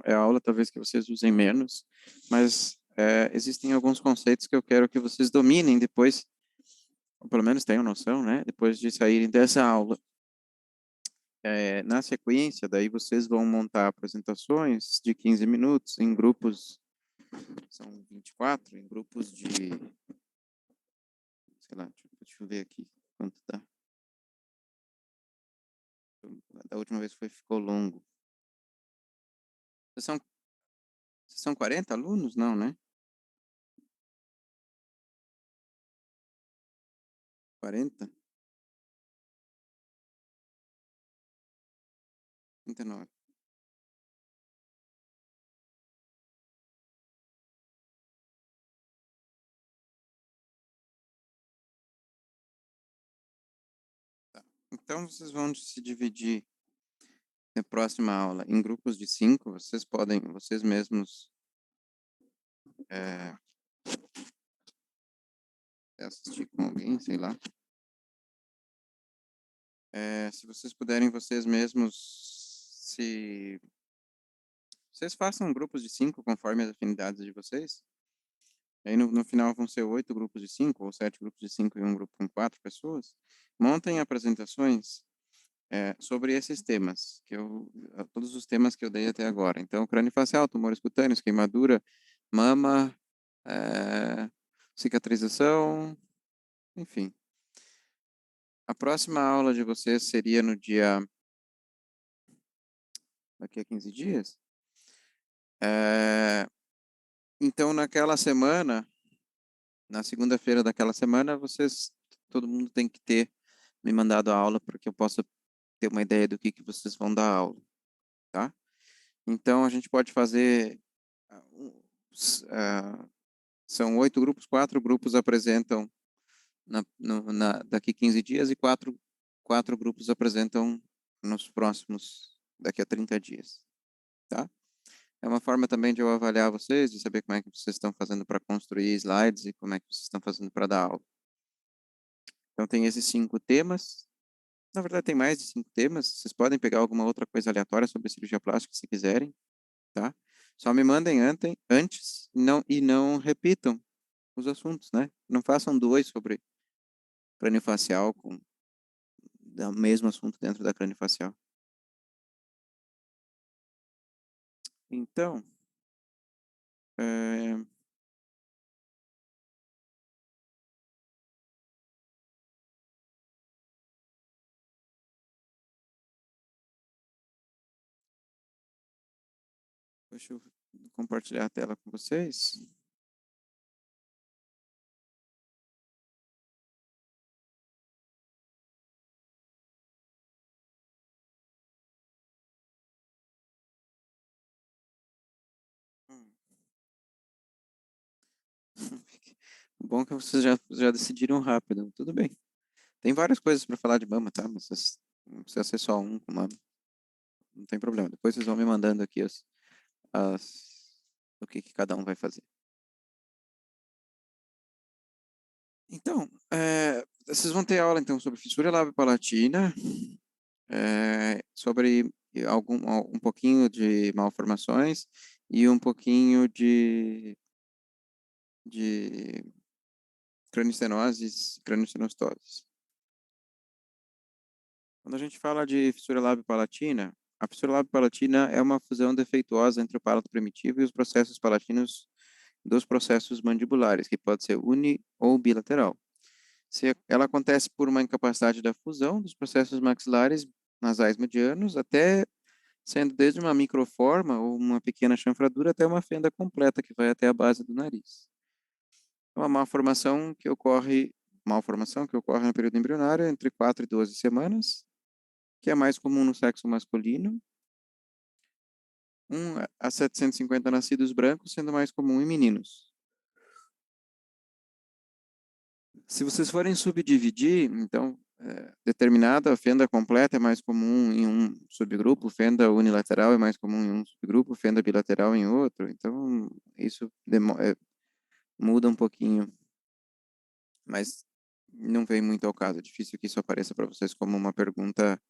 é a aula talvez que vocês usem menos, mas existem alguns conceitos que eu quero que vocês dominem depois, ou pelo menos tenham noção, né? Depois de saírem dessa aula. Na sequência, daí vocês vão montar apresentações de 15 minutos em grupos, são 24, em grupos de, sei lá, deixa eu ver aqui quanto dá. Da última vez ficou longo. Vocês são 40 alunos? Não, né? 40? 39. Tá. Então, vocês vão se dividir na próxima aula em grupos de 5. Vocês podem, vocês mesmos, é, assistir com alguém, sei lá. Se vocês puderem, vocês mesmos, vocês façam grupos de 5 conforme as afinidades de vocês. Aí no final vão ser 8 grupos de 5 ou 7 grupos de 5 e um grupo com 4 pessoas. Montem apresentações sobre esses temas, todos os temas que eu dei até agora. Então, craniofacial, tumores cutâneos, queimadura, mama, cicatrização, enfim. A próxima aula de vocês seria no dia... daqui a 15 dias? Então, naquela semana, na segunda-feira daquela semana, todo mundo tem que ter me mandado a aula para que eu possa ter uma ideia do que vocês vão dar aula, tá? Então, a gente pode fazer... são 8 grupos, 4 grupos apresentam daqui 15 dias e quatro grupos apresentam nos próximos, daqui a 30 dias, tá? É uma forma também de eu avaliar vocês, de saber como é que vocês estão fazendo para construir slides e como é que vocês estão fazendo para dar aula. Então, tem esses 5 temas. Na verdade, tem mais de 5 temas. Vocês podem pegar alguma outra coisa aleatória sobre cirurgia plástica, se quiserem, tá? Só me mandem antes e não repitam os assuntos, né? Não façam 2 sobre craniofacial com o mesmo assunto dentro da craniofacial. Então, é, deixa eu compartilhar a tela com vocês. Bom que vocês já decidiram rápido. Tudo bem. Tem várias coisas para falar de mama, tá? Mas não precisa ser só um com mama. Não tem problema. Depois vocês vão me mandando aqui o que cada um vai fazer. Então, vocês vão ter aula então sobre fissura labiopalatina, sobre um pouquinho de malformações e um pouquinho de cranioestenoses, cranioestenostoses. Quando a gente fala de fissura labiopalatina, a fissura labiopalatina é uma fusão defeituosa entre o palato primitivo e os processos palatinos dos processos mandibulares, que pode ser uni ou bilateral. Ela acontece por uma incapacidade da fusão dos processos maxilares nasais medianos, até sendo desde uma microforma ou uma pequena chanfradura até uma fenda completa que vai até a base do nariz. É uma malformação que ocorre no período embrionário entre 4 e 12 semanas, que é mais comum no sexo masculino. 1 a 750 nascidos brancos, sendo mais comum em meninos. Se vocês forem subdividir, então, determinada fenda completa é mais comum em um subgrupo, fenda unilateral é mais comum em um subgrupo, fenda bilateral em outro. Então, isso muda um pouquinho, mas não vem muito ao caso. É difícil que isso apareça para vocês como uma pergunta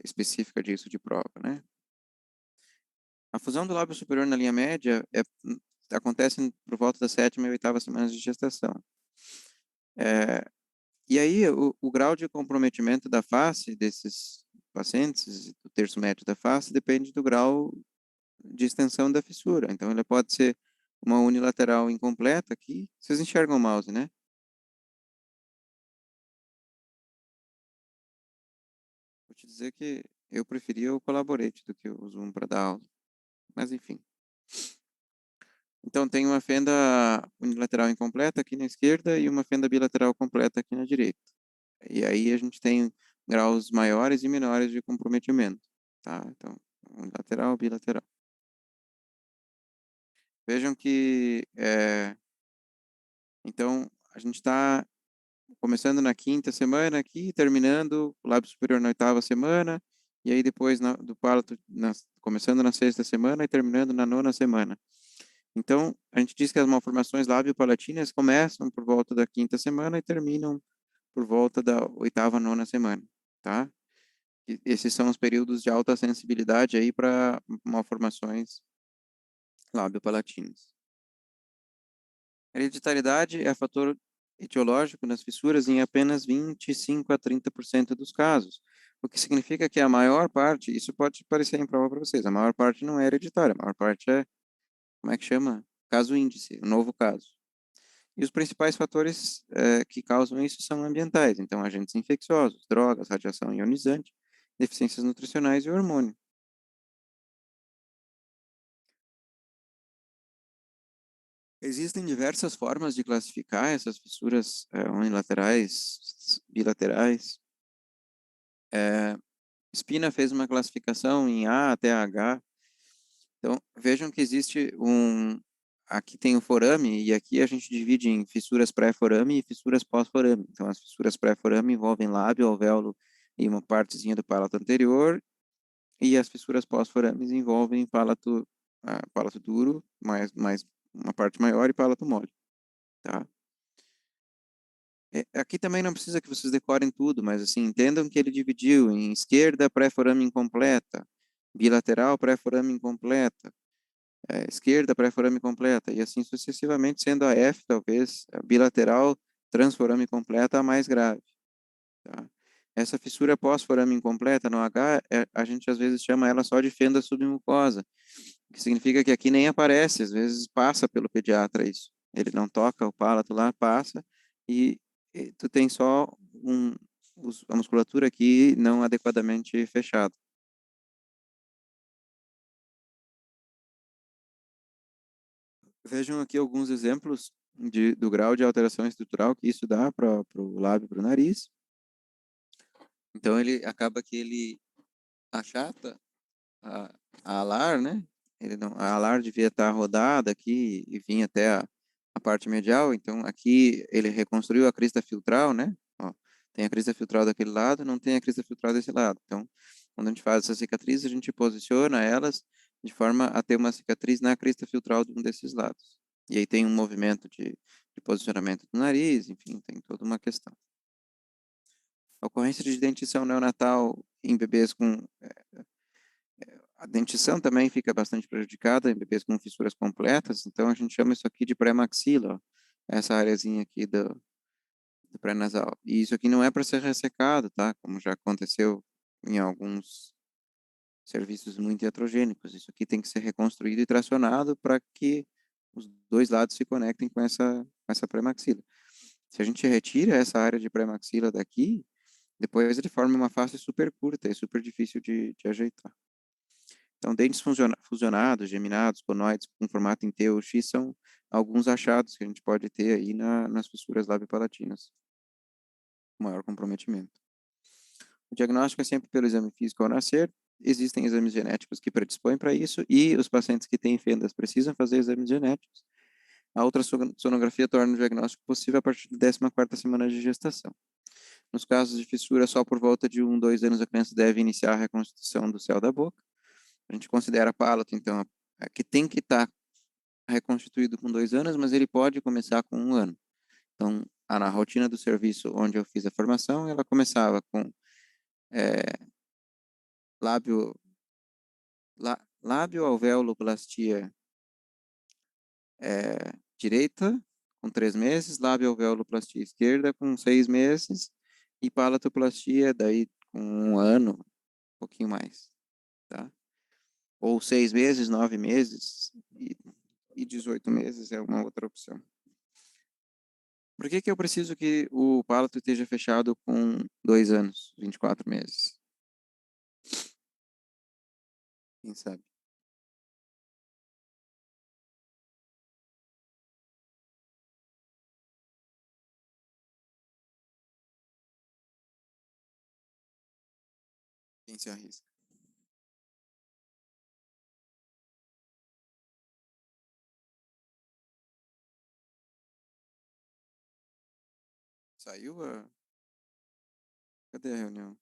específica disso de prova, né? A fusão do lábio superior na linha média acontece por volta da 7ª e 8ª semanas de gestação. E aí, o grau de comprometimento da face desses pacientes, do terço médio da face, depende do grau de extensão da fissura. Então, ela pode ser uma unilateral incompleta aqui. Vocês enxergam o mouse, né? Vou te dizer que eu preferia o Collaborate do que o Zoom para dar aula. Mas, enfim. Então, tem uma fenda unilateral incompleta aqui na esquerda e uma fenda bilateral completa aqui na direita. E aí a gente tem graus maiores e menores de comprometimento, tá? Então, unilateral, bilateral. Vejam que, então, a gente está começando na 5ª semana aqui, terminando o lábio superior na 8ª semana, e aí depois do palato, começando na 6ª semana e terminando na 9ª semana. Então, a gente diz que as malformações lábio-palatinas começam por volta da 5ª semana e terminam por volta da 8ª, 9ª semana, tá? E esses são os períodos de alta sensibilidade aí para malformações lábio-palatinas. Hereditariedade é fator etiológico nas fissuras em apenas 25 a 30% dos casos, o que significa que a maior parte, isso pode parecer em prova para vocês, a maior parte não é hereditária, a maior parte é, como é que chama? Caso índice, um novo caso. E os principais fatores que causam isso são ambientais, então agentes infecciosos, drogas, radiação ionizante, deficiências nutricionais e hormônio. Existem diversas formas de classificar essas fissuras unilaterais, bilaterais. Spina fez uma classificação em A até H. Então, vejam que existe aqui tem o forame, e aqui a gente divide em fissuras pré-forame e fissuras pós-forame. Então, as fissuras pré-forame envolvem lábio, alvéolo e uma partezinha do palato anterior, e as fissuras pós-forames envolvem palato duro, mais uma parte maior, e palato mole, tá? Aqui também não precisa que vocês decorem tudo, mas assim, entendam que ele dividiu em esquerda pré-forame incompleta, bilateral pré-forame incompleta, esquerda pré-forame completa, e assim sucessivamente, sendo a F, talvez, a bilateral transforame completa a mais grave, tá? Essa fissura pós-forame incompleta, no H, a gente às vezes chama ela só de fenda submucosa, que significa que aqui nem aparece, às vezes passa pelo pediatra isso. Ele não toca o palato lá, passa, e tu tem só a musculatura aqui não adequadamente fechada. Vejam aqui alguns exemplos do grau de alteração estrutural que isso dá para o lábio, para o nariz. Então, ele acaba que ele achata a alar, né? A alar devia estar rodada aqui e vinha até a parte medial. Então, aqui ele reconstruiu a crista filtral, né? Ó, tem a crista filtral daquele lado, não tem a crista filtral desse lado. Então, quando a gente faz essas cicatrizes, a gente posiciona elas de forma a ter uma cicatriz na crista filtral de um desses lados. E aí tem um movimento de posicionamento do nariz, enfim, tem toda uma questão. A ocorrência de dentição neonatal em bebês com a dentição também fica bastante prejudicada em bebês com fissuras completas, então a gente chama isso aqui de pré-maxila, ó, essa areazinha aqui do pré-nasal. E isso aqui não é para ser ressecado, tá? Como já aconteceu em alguns serviços muito iatrogênicos. Isso aqui tem que ser reconstruído e tracionado para que os dois lados se conectem com essa pré-maxila. Se a gente retira essa área de pré-maxila daqui, depois ele forma uma face super curta e super difícil de ajeitar. Então, dentes fusionados, geminados, conoides com formato em T ou X são alguns achados que a gente pode ter aí nas fissuras labiopalatinas, com maior comprometimento. O diagnóstico é sempre pelo exame físico ao nascer. Existem exames genéticos que predispõem para isso e os pacientes que têm fendas precisam fazer exames genéticos. A ultrassonografia torna o diagnóstico possível a partir da 14ª semana de gestação. Nos casos de fissura, só por volta de 1, 2 anos a criança deve iniciar a reconstrução do céu da boca. A gente considera palato, então, que tem que estar reconstituído com 2 anos, mas ele pode começar com 1 ano. Então, na rotina do serviço onde eu fiz a formação, ela começava com lábio Lábio-alveoloplastia direita, com 3 meses, lábio-alveoloplastia esquerda, com 6 meses, e palatoplastia, daí com 1 ano, um pouquinho mais, tá? Ou 6 meses, 9 meses e 18 meses é uma outra opção. Por que que eu preciso que o palato esteja fechado com 2 anos, 24 meses? Quem sabe? Quem se arrisca? Saiu a... Cadê a reunião?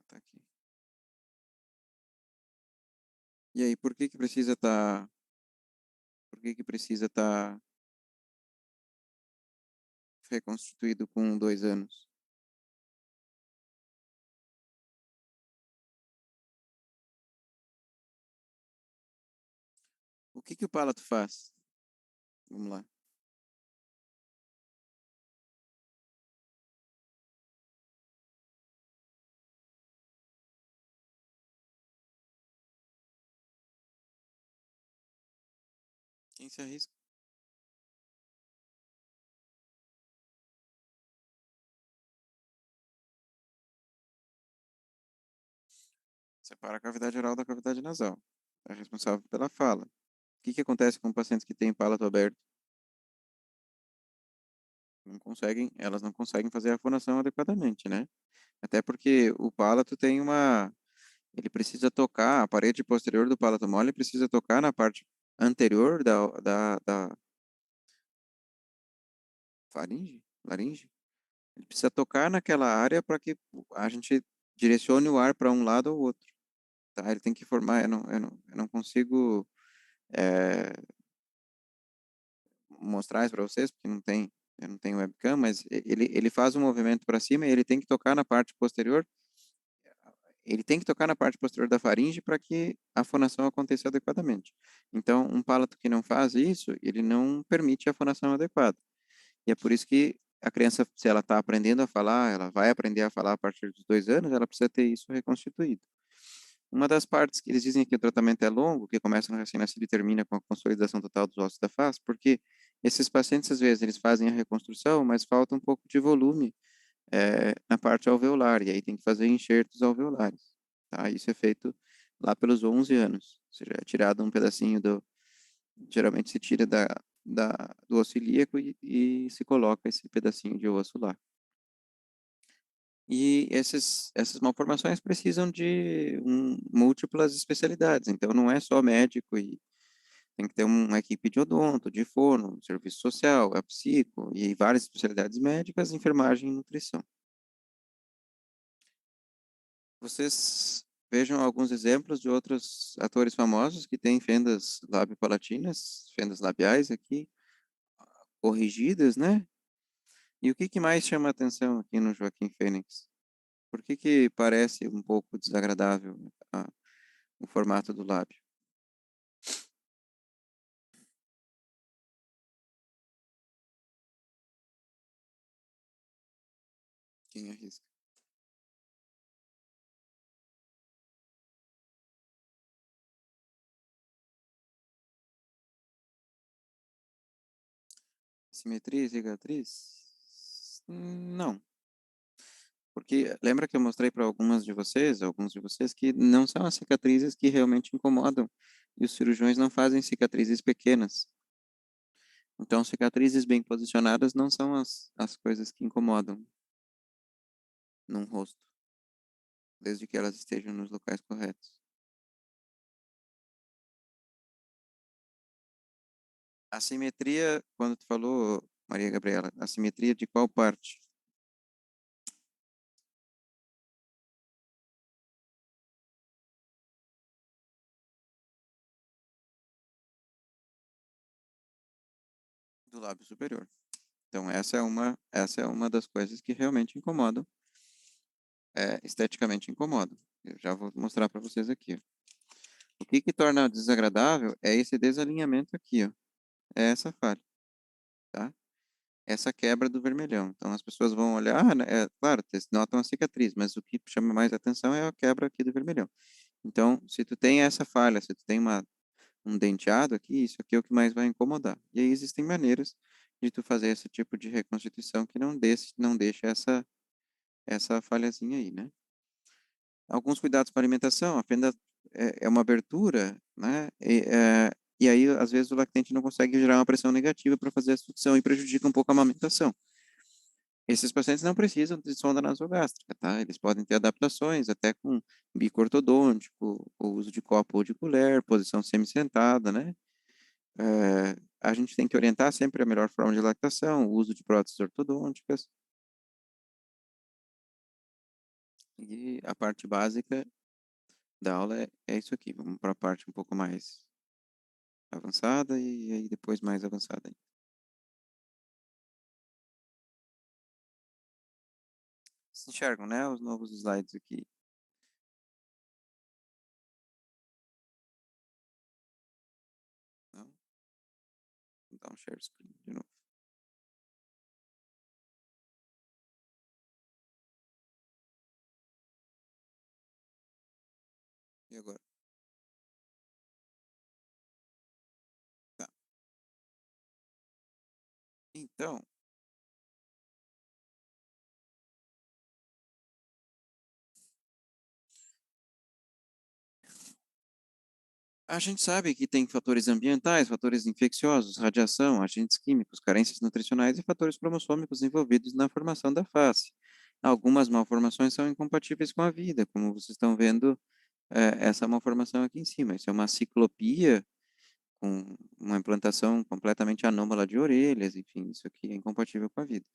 Tá aqui. E aí, por que que precisa estar reconstituído com 2 anos? O que que o palato faz? Vamos lá. Quem se arrisca? Separa a cavidade oral da cavidade nasal. É responsável pela fala. O que que acontece com pacientes que têm palato aberto? Elas não conseguem fazer a fonação adequadamente, né? Até porque o palato tem ele precisa tocar, a parede posterior do palato mole precisa tocar na parte anterior da laringe. Ele precisa tocar naquela área para que a gente direcione o ar para um lado ou outro, tá? Ele tem que formar, eu não consigo é, mostrar isso para vocês, porque eu não tenho webcam, mas ele faz um movimento para cima e ele tem que tocar na parte posterior. Ele tem que tocar na parte posterior da faringe para que a fonação aconteça adequadamente. Então, um palato que não faz isso, ele não permite a fonação adequada. E é por isso que a criança, se ela está aprendendo a falar, ela vai aprender a falar a partir dos 2 anos, ela precisa ter isso reconstituído. Uma das partes que eles dizem que o tratamento é longo, que começa no recém-nascido e termina com a consolidação total dos ossos da face, porque esses pacientes, às vezes, eles fazem a reconstrução, mas falta um pouco de volume na parte alveolar, e aí tem que fazer enxertos alveolares, tá? Isso é feito lá pelos 11 anos, ou seja, é tirado um pedacinho geralmente se tira do osso ilíaco e se coloca esse pedacinho de osso lá. E essas malformações precisam de múltiplas especialidades, então não é só médico, e tem que ter uma equipe de odonto, de fono, serviço social, a psico, e várias especialidades médicas, enfermagem e nutrição. Vocês vejam alguns exemplos de outros atores famosos que têm fendas labiopalatinas, fendas labiais aqui, corrigidas, né? E o que que mais chama a atenção aqui no Joaquim Fênix? Por que que parece um pouco desagradável o formato do lábio? Quem arrisca? Simetria e cicatriz? Não, porque lembra que eu mostrei para alguns de vocês, que não são as cicatrizes que realmente incomodam, e os cirurgiões não fazem cicatrizes pequenas. Então, cicatrizes bem posicionadas não são as coisas que incomodam num rosto, desde que elas estejam nos locais corretos. A simetria, quando tu falou, Maria Gabriela, a simetria de qual parte? Do lábio superior. Então, essa é uma das coisas que realmente incomodam, esteticamente incomodam. Eu já vou mostrar para vocês aqui, ó. O que que torna desagradável é esse desalinhamento aqui, ó. É essa falha, tá? Essa quebra do vermelhão. Então, as pessoas vão olhar, né, claro, vocês notam a cicatriz, mas o que chama mais atenção é a quebra aqui do vermelhão. Então, se tu tem essa falha, se tu tem um denteado aqui, isso aqui é o que mais vai incomodar. E aí existem maneiras de tu fazer esse tipo de reconstituição que não deixa essa falhazinha aí, né? Alguns cuidados com a alimentação, a fenda é uma abertura, né? E aí, às vezes, o lactente não consegue gerar uma pressão negativa para fazer a sucção e prejudica um pouco a amamentação. Esses pacientes não precisam de sonda nasogástrica, tá? Eles podem ter adaptações, até com bico ortodôntico, o uso de copo ou de colher, posição semi-sentada, né? A gente tem que orientar sempre a melhor forma de lactação, o uso de próteses ortodônticas. E a parte básica da aula é isso aqui. Vamos para a parte um pouco mais avançada e aí depois mais avançada ainda. Vocês enxergam, né? Os novos slides aqui. Não? Vou dar um share screen de novo. E agora? Tá. Então, a gente sabe que tem fatores ambientais, fatores infecciosos, radiação, agentes químicos, carências nutricionais e fatores cromossômicos envolvidos na formação da face. Algumas malformações são incompatíveis com a vida, como vocês estão vendo, essa malformação aqui em cima. Isso é uma ciclopia com uma implantação completamente anômala de orelhas, enfim, isso aqui é incompatível com a vida.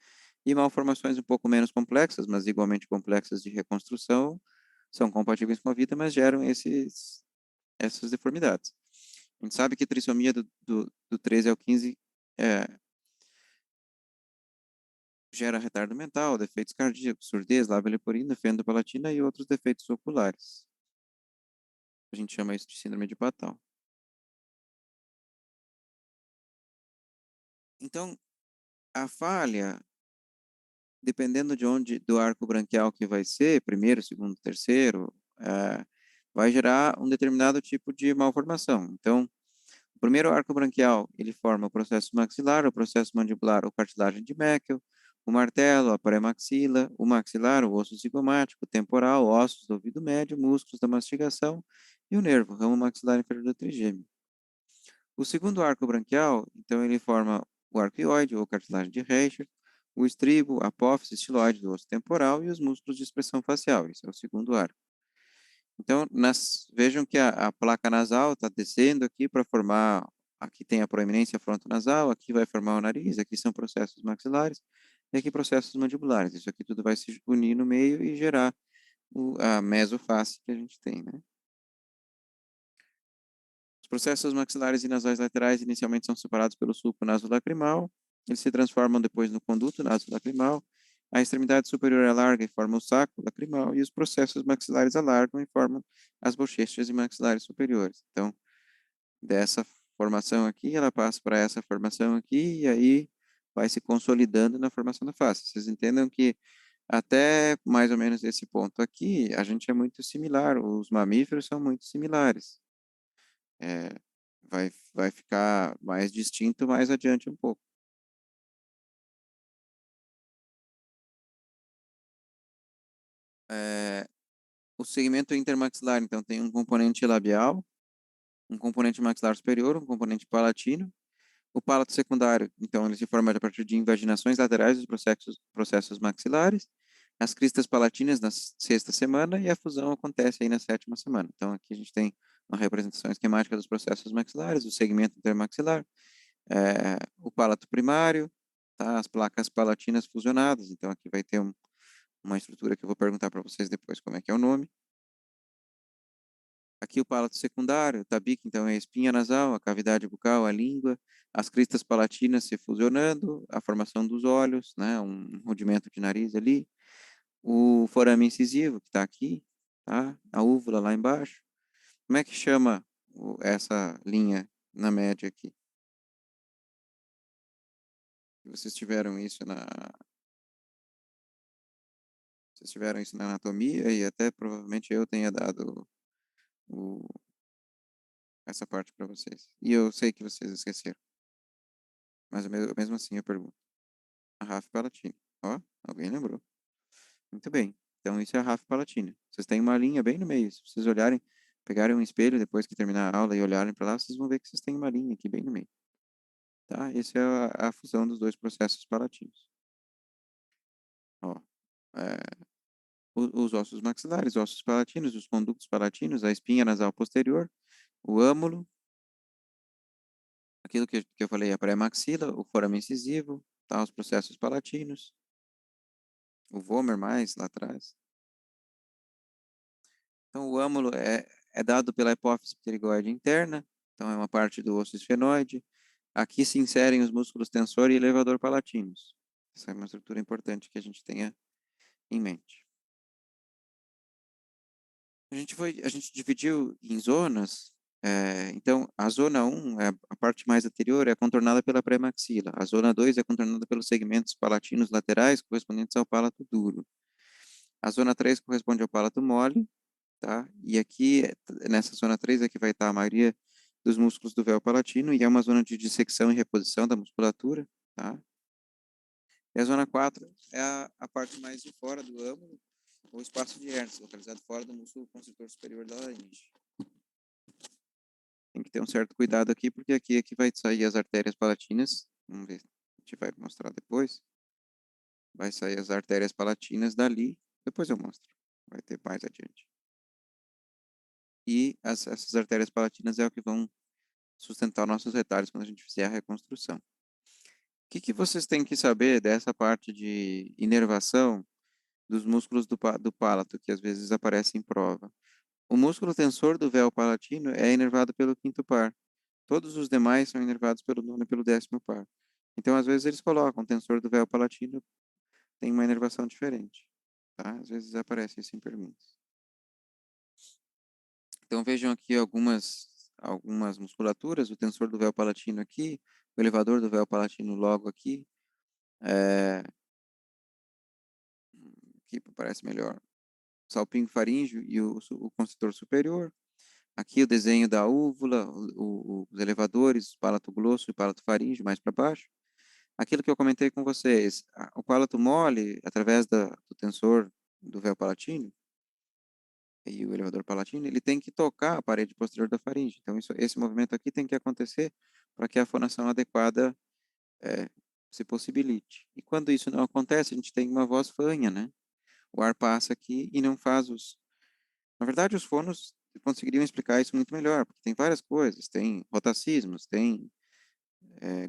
E malformações um pouco menos complexas, mas igualmente complexas de reconstrução, são compatíveis com a vida, mas geram essas deformidades. A gente sabe que trissomia do 13 ao 15 é, gera retardo mental, defeitos cardíacos, surdez, lábio leporino, fenda palatina e outros defeitos oculares. A gente chama isso de síndrome de Patau. Então, a falha, dependendo de onde, do arco branquial que vai ser, primeiro, segundo, terceiro, vai gerar um determinado tipo de malformação. Então, o primeiro arco branquial, ele forma o processo maxilar, o processo mandibular, ou cartilagem de Meckel, o martelo, a pré-maxila, o maxilar, o osso zigomático, o temporal, ossos do ouvido médio, músculos da mastigação e o nervo, ramo maxilar inferior do trigêmeo. O segundo arco branquial, então, ele forma o arqueoide, ou cartilagem de Reichert, o estribo, a apófise estiloide do osso temporal e os músculos de expressão facial. Esse é o segundo arco. Então, vejam que a placa nasal está descendo aqui para formar, aqui tem a proeminência frontonasal, aqui vai formar o nariz, aqui são processos maxilares, e aqui processos mandibulares. Isso aqui tudo vai se unir no meio e gerar a mesoface que a gente tem, né? Os processos maxilares e nasais laterais inicialmente são separados pelo sulco nasolacrimal, eles se transformam depois no conduto nasolacrimal, a extremidade superior é larga e forma o saco lacrimal, e os processos maxilares alargam e formam as bochechas e maxilares superiores. Então, dessa formação aqui, ela passa para essa formação aqui, e aí vai se consolidando na formação da face. Vocês entendam que até mais ou menos esse ponto aqui, a gente é muito similar, os mamíferos são muito similares. É, vai ficar mais distinto mais adiante um pouco. É, o segmento intermaxilar, então, tem um componente labial, um componente maxilar superior, um componente palatino. O palato secundário, então, ele se forma a partir de invaginações laterais dos processos maxilares. As cristas palatinas na sexta semana e a fusão acontece aí na sétima semana. Então, aqui a gente tem uma representação esquemática dos processos maxilares, o segmento intermaxilar, o palato primário, tá? As placas palatinas fusionadas. Então, aqui vai ter uma estrutura que eu vou perguntar para vocês depois como é que é o nome. Aqui o palato secundário, o tabique, então, é a espinha nasal, a cavidade bucal, a língua, as cristas palatinas se fusionando, a formação dos olhos, né, um rudimento de nariz ali, o forame incisivo, que está aqui, tá? A úvula lá embaixo. Como é que chama essa linha na média aqui? Vocês tiveram isso vocês tiveram isso na anatomia e até provavelmente eu tenha dado o- essa parte para vocês. E eu sei que vocês esqueceram, mas mesmo assim eu pergunto. A Raf Palatina. Ó, alguém lembrou. Muito bem. Então isso é a Raf Palatina. Vocês têm uma linha bem no meio. Se vocês olharem, pegarem um espelho depois que terminar a aula e olharem para lá, vocês vão ver que vocês têm uma linha aqui bem no meio. Tá? Essa é a fusão dos dois processos palatinos. Ó, é, os ossos maxilares, ossos palatinos, os condutos palatinos, a espinha nasal posterior, o âmulo, aquilo que eu falei, a pré-maxila, o forame incisivo, tá? Os processos palatinos, o vômer mais lá atrás. Então, o âmulo é dado pela hipófise pterigóide interna, então é uma parte do osso esfenoide. Aqui se inserem os músculos tensor e elevador palatinos. Essa é uma estrutura importante que a gente tenha em mente. A gente dividiu em zonas. Então, a zona 1, a parte mais anterior, é contornada pela pré-maxila. A zona 2 é contornada pelos segmentos palatinos laterais correspondentes ao palato duro. A zona 3 corresponde ao palato mole, tá? E aqui, nessa zona 3, é que vai estar a maioria dos músculos do véu palatino, e é uma zona de dissecção e reposição da musculatura, tá? E a zona 4 é a parte mais de fora do âmago, ou espaço de Ernst, localizado fora do músculo constritor superior da laringe. Tem que ter um certo cuidado aqui, porque aqui é que vai sair as artérias palatinas. Vamos ver, a gente vai mostrar depois. Vai sair as artérias palatinas dali, depois eu mostro. Vai ter mais adiante. E essas artérias palatinas é o que vão sustentar nossos retalhos quando a gente fizer a reconstrução. O que vocês têm que saber dessa parte de inervação dos músculos do palato, que às vezes aparece em prova? O músculo tensor do véu palatino é inervado pelo quinto par. Todos os demais são inervados pelo nono e pelo décimo par. Então, às vezes, eles colocam o tensor do véu palatino tem uma inervação diferente. Tá? Às vezes aparece isso em perguntas. Então, vejam aqui algumas musculaturas, o tensor do véu palatino aqui, o elevador do véu palatino logo aqui, é, aqui parece melhor, salpingo faríngeo e o constritor superior. Aqui o desenho da úvula, os elevadores, o palato grosso e o palato faríngeo mais para baixo. Aquilo que eu comentei com vocês, o palato mole, através do tensor do véu palatino e o elevador palatino, ele tem que tocar a parede posterior da faringe. Então, esse movimento aqui tem que acontecer para que a fonação adequada se possibilite. E quando isso não acontece, a gente tem uma voz fanha, né? O ar passa aqui e não faz os... Na verdade, os fonos conseguiriam explicar isso muito melhor, porque tem várias coisas, tem rotacismos, tem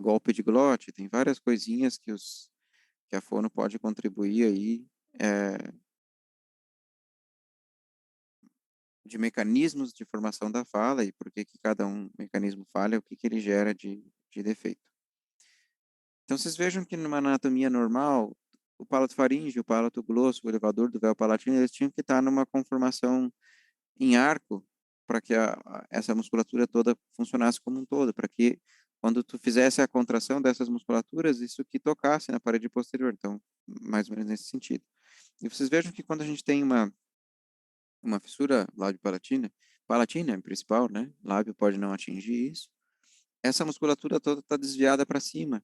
golpe de glote, tem várias coisinhas que a fono pode contribuir aí de mecanismos de formação da fala e por que que cada mecanismo falha, o que que ele gera de defeito. Então, vocês vejam que numa anatomia normal, o palato faríngeo, o palato glosso, o elevador do véu palatino, eles tinham que estar numa conformação em arco para que essa musculatura toda funcionasse como um todo, para que quando tu fizesse a contração dessas musculaturas, isso que tocasse na parede posterior. Então, mais ou menos nesse sentido. E vocês vejam que quando a gente tem uma fissura lábio-palatina, palatina é principal, né? Lábio pode não atingir isso. Essa musculatura toda está desviada para cima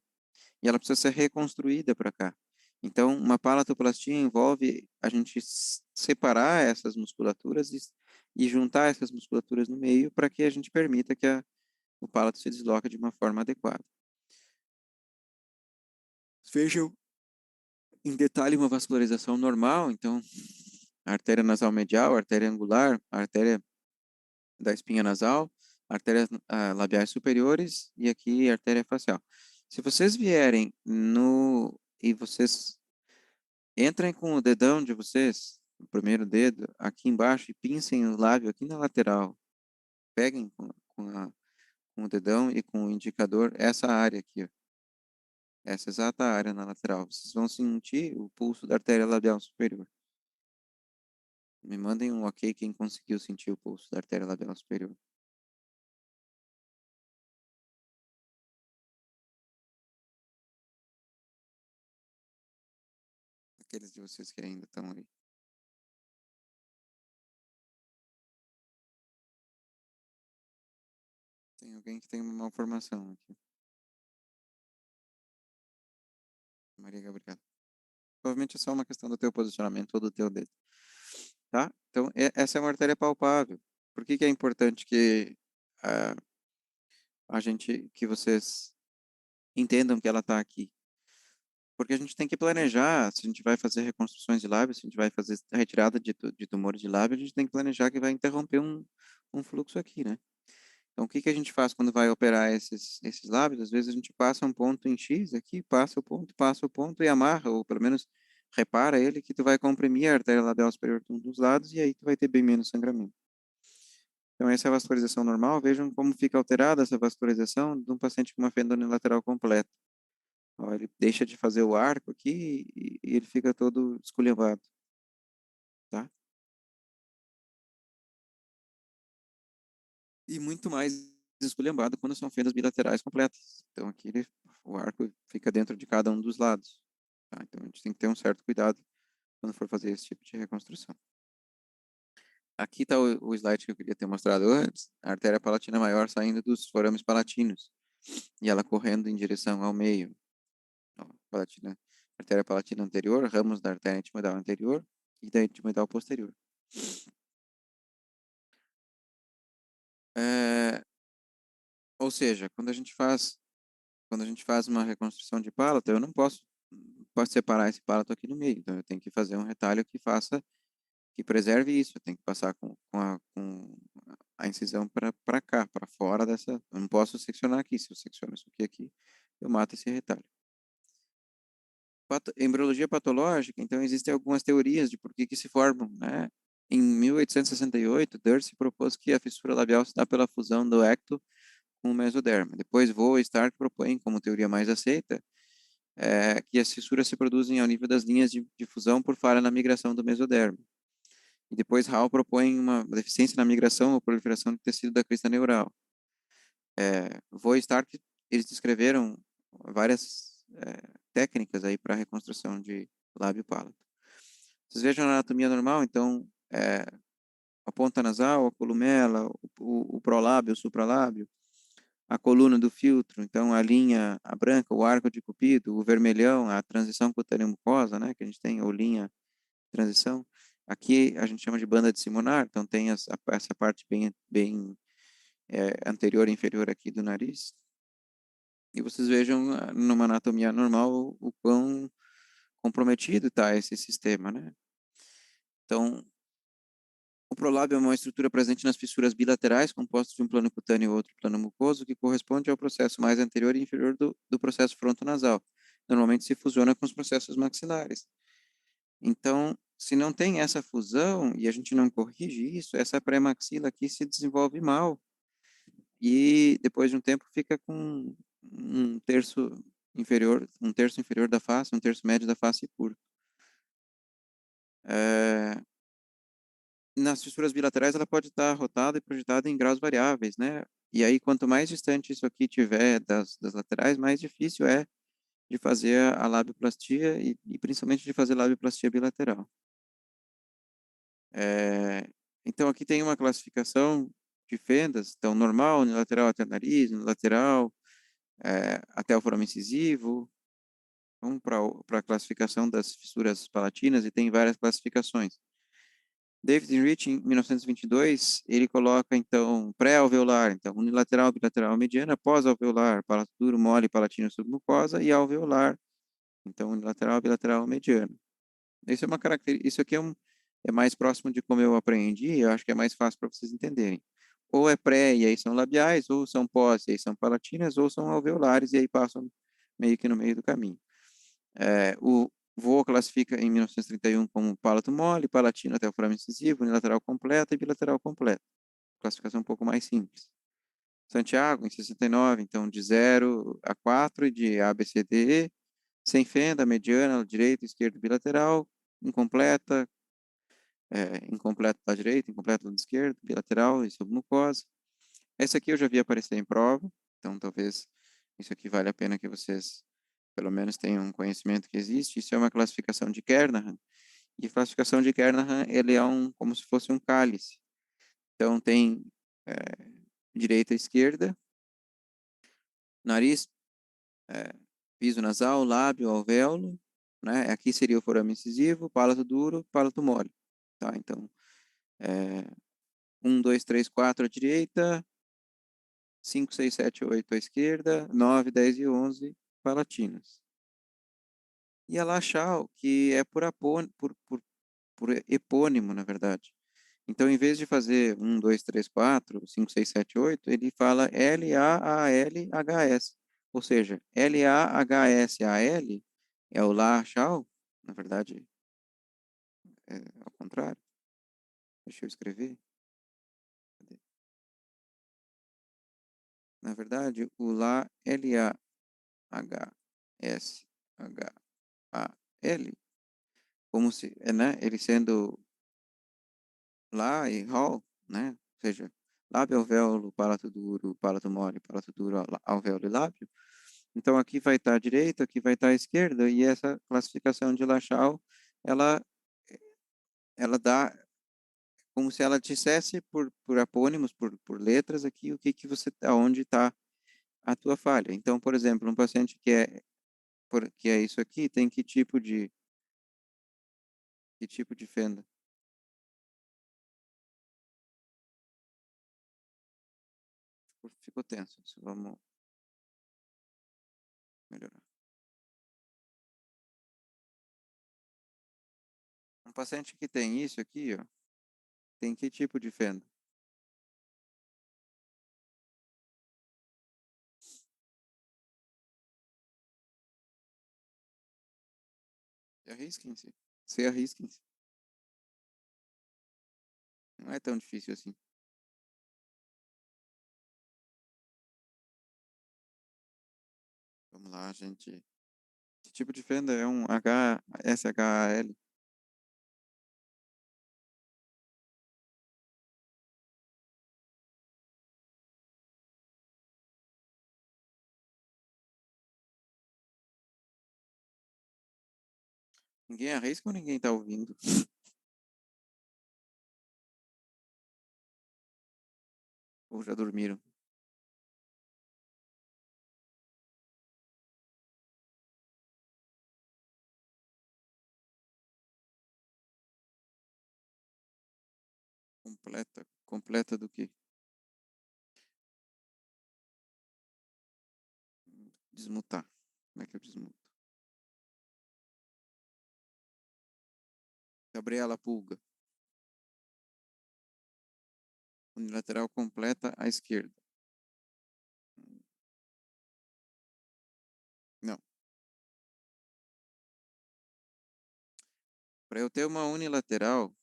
e ela precisa ser reconstruída para cá. Então, uma palatoplastia envolve a gente separar essas musculaturas e juntar essas musculaturas no meio para que a gente permita que o palato se desloque de uma forma adequada. Vejam em detalhe uma vascularização normal, então, a artéria nasal medial, a artéria angular, a artéria da espinha nasal, artérias labiais superiores e aqui a artéria facial. Se vocês vierem e vocês entrem com o dedão de vocês, o primeiro dedo, aqui embaixo e pincem o lábio aqui na lateral. peguem com o dedão e com o indicador essa área aqui, ó, essa exata área na lateral. Vocês vão sentir o pulso da artéria labial superior. Me mandem um ok quem conseguiu sentir o pulso da artéria labial superior. Aqueles de vocês que ainda estão ali. Tem alguém que tem uma malformação aqui. Maria Gabriela. Provavelmente é só uma questão do teu posicionamento ou do teu dedo. Tá? Então, essa é uma artéria palpável. Por que que é importante que ah, que vocês entendam que ela está aqui? Porque a gente tem que planejar, se a gente vai fazer reconstruções de lábio, se a gente vai fazer a retirada de tumores de lábio, a gente tem que planejar que vai interromper um fluxo aqui, né? Então, o que que a gente faz quando vai operar esses lábios? Às vezes a gente passa um ponto em X aqui, passa o ponto e amarra, ou pelo menos repara ele, que tu vai comprimir a artéria labial superior de um dos lados e aí tu vai ter bem menos sangramento. Então, essa é a vascularização normal. Vejam como fica alterada essa vascularização de um paciente com uma fenda unilateral completa. Ó, ele deixa de fazer o arco aqui e ele fica todo esculhambado, tá? E muito mais esculhambado quando são fendas bilaterais completas. Então, aqui o arco fica dentro de cada um dos lados, tá? Então, a gente tem que ter um certo cuidado quando for fazer esse tipo de reconstrução. Aqui está o slide que eu queria ter mostrado antes, a artéria palatina maior saindo dos forames palatinos e ela correndo em direção ao meio. Ó, artéria palatina anterior, ramos da artéria etimoidal anterior e da etimoidal posterior. É, ou seja, quando a gente faz uma reconstrução de palato, eu não posso separar esse palato aqui no meio. Então, eu tenho que fazer um retalho que preserve isso. Eu tenho que passar com a incisão para cá, para fora dessa. Eu não posso seccionar aqui. Se eu secciono isso aqui, eu mato esse retalho. Embriologia patológica, então existem algumas teorias de por que se formam, né? Em 1868, Dursey propôs que a fissura labial se dá pela fusão do ecto com o mesoderma. Depois, Vo e Stark propõem, como teoria mais aceita, que as fissuras se produzem ao nível das linhas de fusão por falha na migração do mesoderma. E depois, Hall propõe uma deficiência na migração ou proliferação do tecido da crista neural. Vo e Stark, eles descreveram várias técnicas aí para reconstrução de lábio palato. Vocês vejam a anatomia normal, então, a ponta nasal, a columela, o prolábio, o supralábio, a coluna do filtro, então a linha, a branca, o arco de Cupido, o vermelhão, a transição cutânea mucosa, né, que a gente tem, ou linha transição. Aqui a gente chama de banda de Simonar, então tem essa parte bem anterior e inferior aqui do nariz. E vocês vejam numa anatomia normal o quão comprometido está esse sistema, né? Então, o prolábio é uma estrutura presente nas fissuras bilaterais, compostas de um plano cutâneo e outro plano mucoso, que corresponde ao processo mais anterior e inferior do processo frontonasal. Normalmente se fusiona com os processos maxilares. Então, se não tem essa fusão e a gente não corrige isso, essa pré-maxila aqui se desenvolve mal e depois de um tempo fica com um terço inferior da face, um terço médio da face curto. Nas fissuras bilaterais ela pode estar rotada e projetada em graus variáveis, né? E aí quanto mais distante isso aqui tiver das laterais, mais difícil é de fazer a labioplastia e principalmente de fazer labioplastia bilateral. Então aqui tem uma classificação de fendas, então normal, unilateral até o nariz, unilateral até o forame incisivo. Vamos para a classificação das fissuras palatinas e tem várias classificações. David Rich, em 1922, ele coloca, então, pré-alveolar, então, unilateral, bilateral, mediana, pós-alveolar, palato duro, mole, palatino, submucosa, e alveolar, então, unilateral, bilateral, mediana. Isso é uma característica, isso aqui é mais próximo de como eu aprendi, eu acho que é mais fácil para vocês entenderem. Ou é pré, e aí são labiais, ou são pós, e aí são palatinas, ou são alveolares, e aí passam meio que no meio do caminho. O Voa classifica em 1931 como palato mole, palatino até o forame incisivo, unilateral completa e bilateral completa. classificação um pouco mais simples. Santiago, em 69, então de 0 a 4, e de A, B, C, D, E, sem fenda, mediana, direita, esquerda, bilateral, incompleta, incompleto da direita, incompleto da esquerda, bilateral e submucosa. Essa aqui eu já vi aparecer em prova, então talvez isso aqui vale a pena que vocês pelo menos tenham um conhecimento que existe. Isso é uma classificação de Kernahan. E a classificação de Kernahan, ele é como se fosse um cálice. Então tem é, direita e esquerda, nariz, é, piso nasal, lábio, alvéolo, né? Aqui seria o forame incisivo, palato duro, palato mole, tá? Então, 1, 2, 3, 4 à direita, 5, 6, 7, 8 à esquerda, 9, 10 e 11 palatinas. E a Lachau, que é por epônimo, na verdade. Então, em vez de fazer 1, 2, 3, 4, 5, 6, 7, 8, ele fala L-A-A-L-H-S. Ou seja, L-A-H-S-A-L é o Lachau, na verdade, é ao contrário. Deixa eu escrever. Cadê? Na verdade, o Lá, L-A-H-S-H-A-L, como se, né, ele sendo Lá e Hall, né, ou seja, lábio, alvéolo, palato duro, palato mole, palato duro, alvéolo e lábio. Então aqui vai estar a direita, aqui vai estar a esquerda, e essa classificação de Lachau, ela, ela dá como se ela dissesse por apônimos, por letras aqui, o que que você, aonde está a tua falha. Então, por exemplo, um paciente que é isso aqui, tem que tipo de fenda? Ficou tenso, isso vamos melhorar. Um paciente que tem isso aqui, ó, tem que tipo de fenda? Se arrisquem-se. Se arrisquem-se. Não é tão difícil assim. Vamos lá, gente. Que tipo de fenda é um HSHAL? Ninguém arrisca ou ninguém tá ouvindo? Ou já dormiram? Completa. Completa do quê? Desmutar. Como é que eu desmuto? Gabriela Pulga. Unilateral completa à esquerda. Não. Para eu ter uma unilateral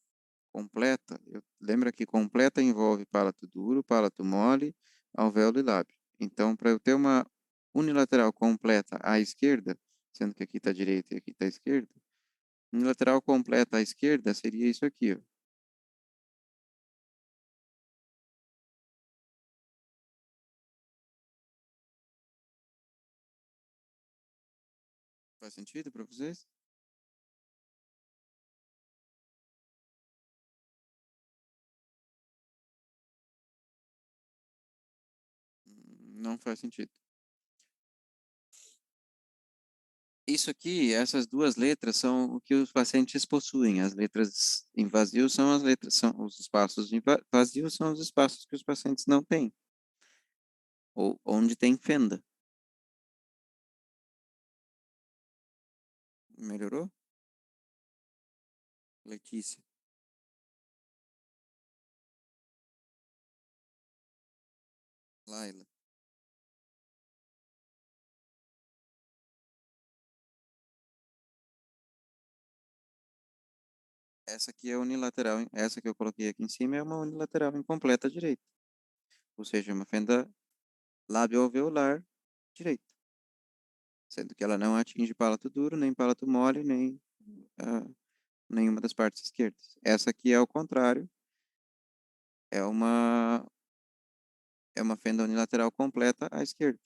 completa, lembra que completa envolve palato duro, palato mole, alvéolo e lábio. Então, para eu ter uma unilateral completa à esquerda, sendo que aqui está direita e aqui está esquerda, unilateral completa à esquerda seria isso aqui, ó. Faz sentido para vocês? Não faz sentido. Isso aqui, essas duas letras são o que os pacientes possuem. As letras em vazio são as letras, são os espaços em vazio são os espaços que os pacientes não têm, ou onde tem fenda. Melhorou? Letícia. Laila. Essa aqui é unilateral, essa que eu coloquei aqui em cima é uma unilateral incompleta direita, ou seja, uma fenda lábio-alveolar direita, sendo que ela não atinge palato duro, nem palato mole, nem ah, nenhuma das partes esquerdas. Essa aqui é ao contrário, é uma fenda unilateral completa à esquerda,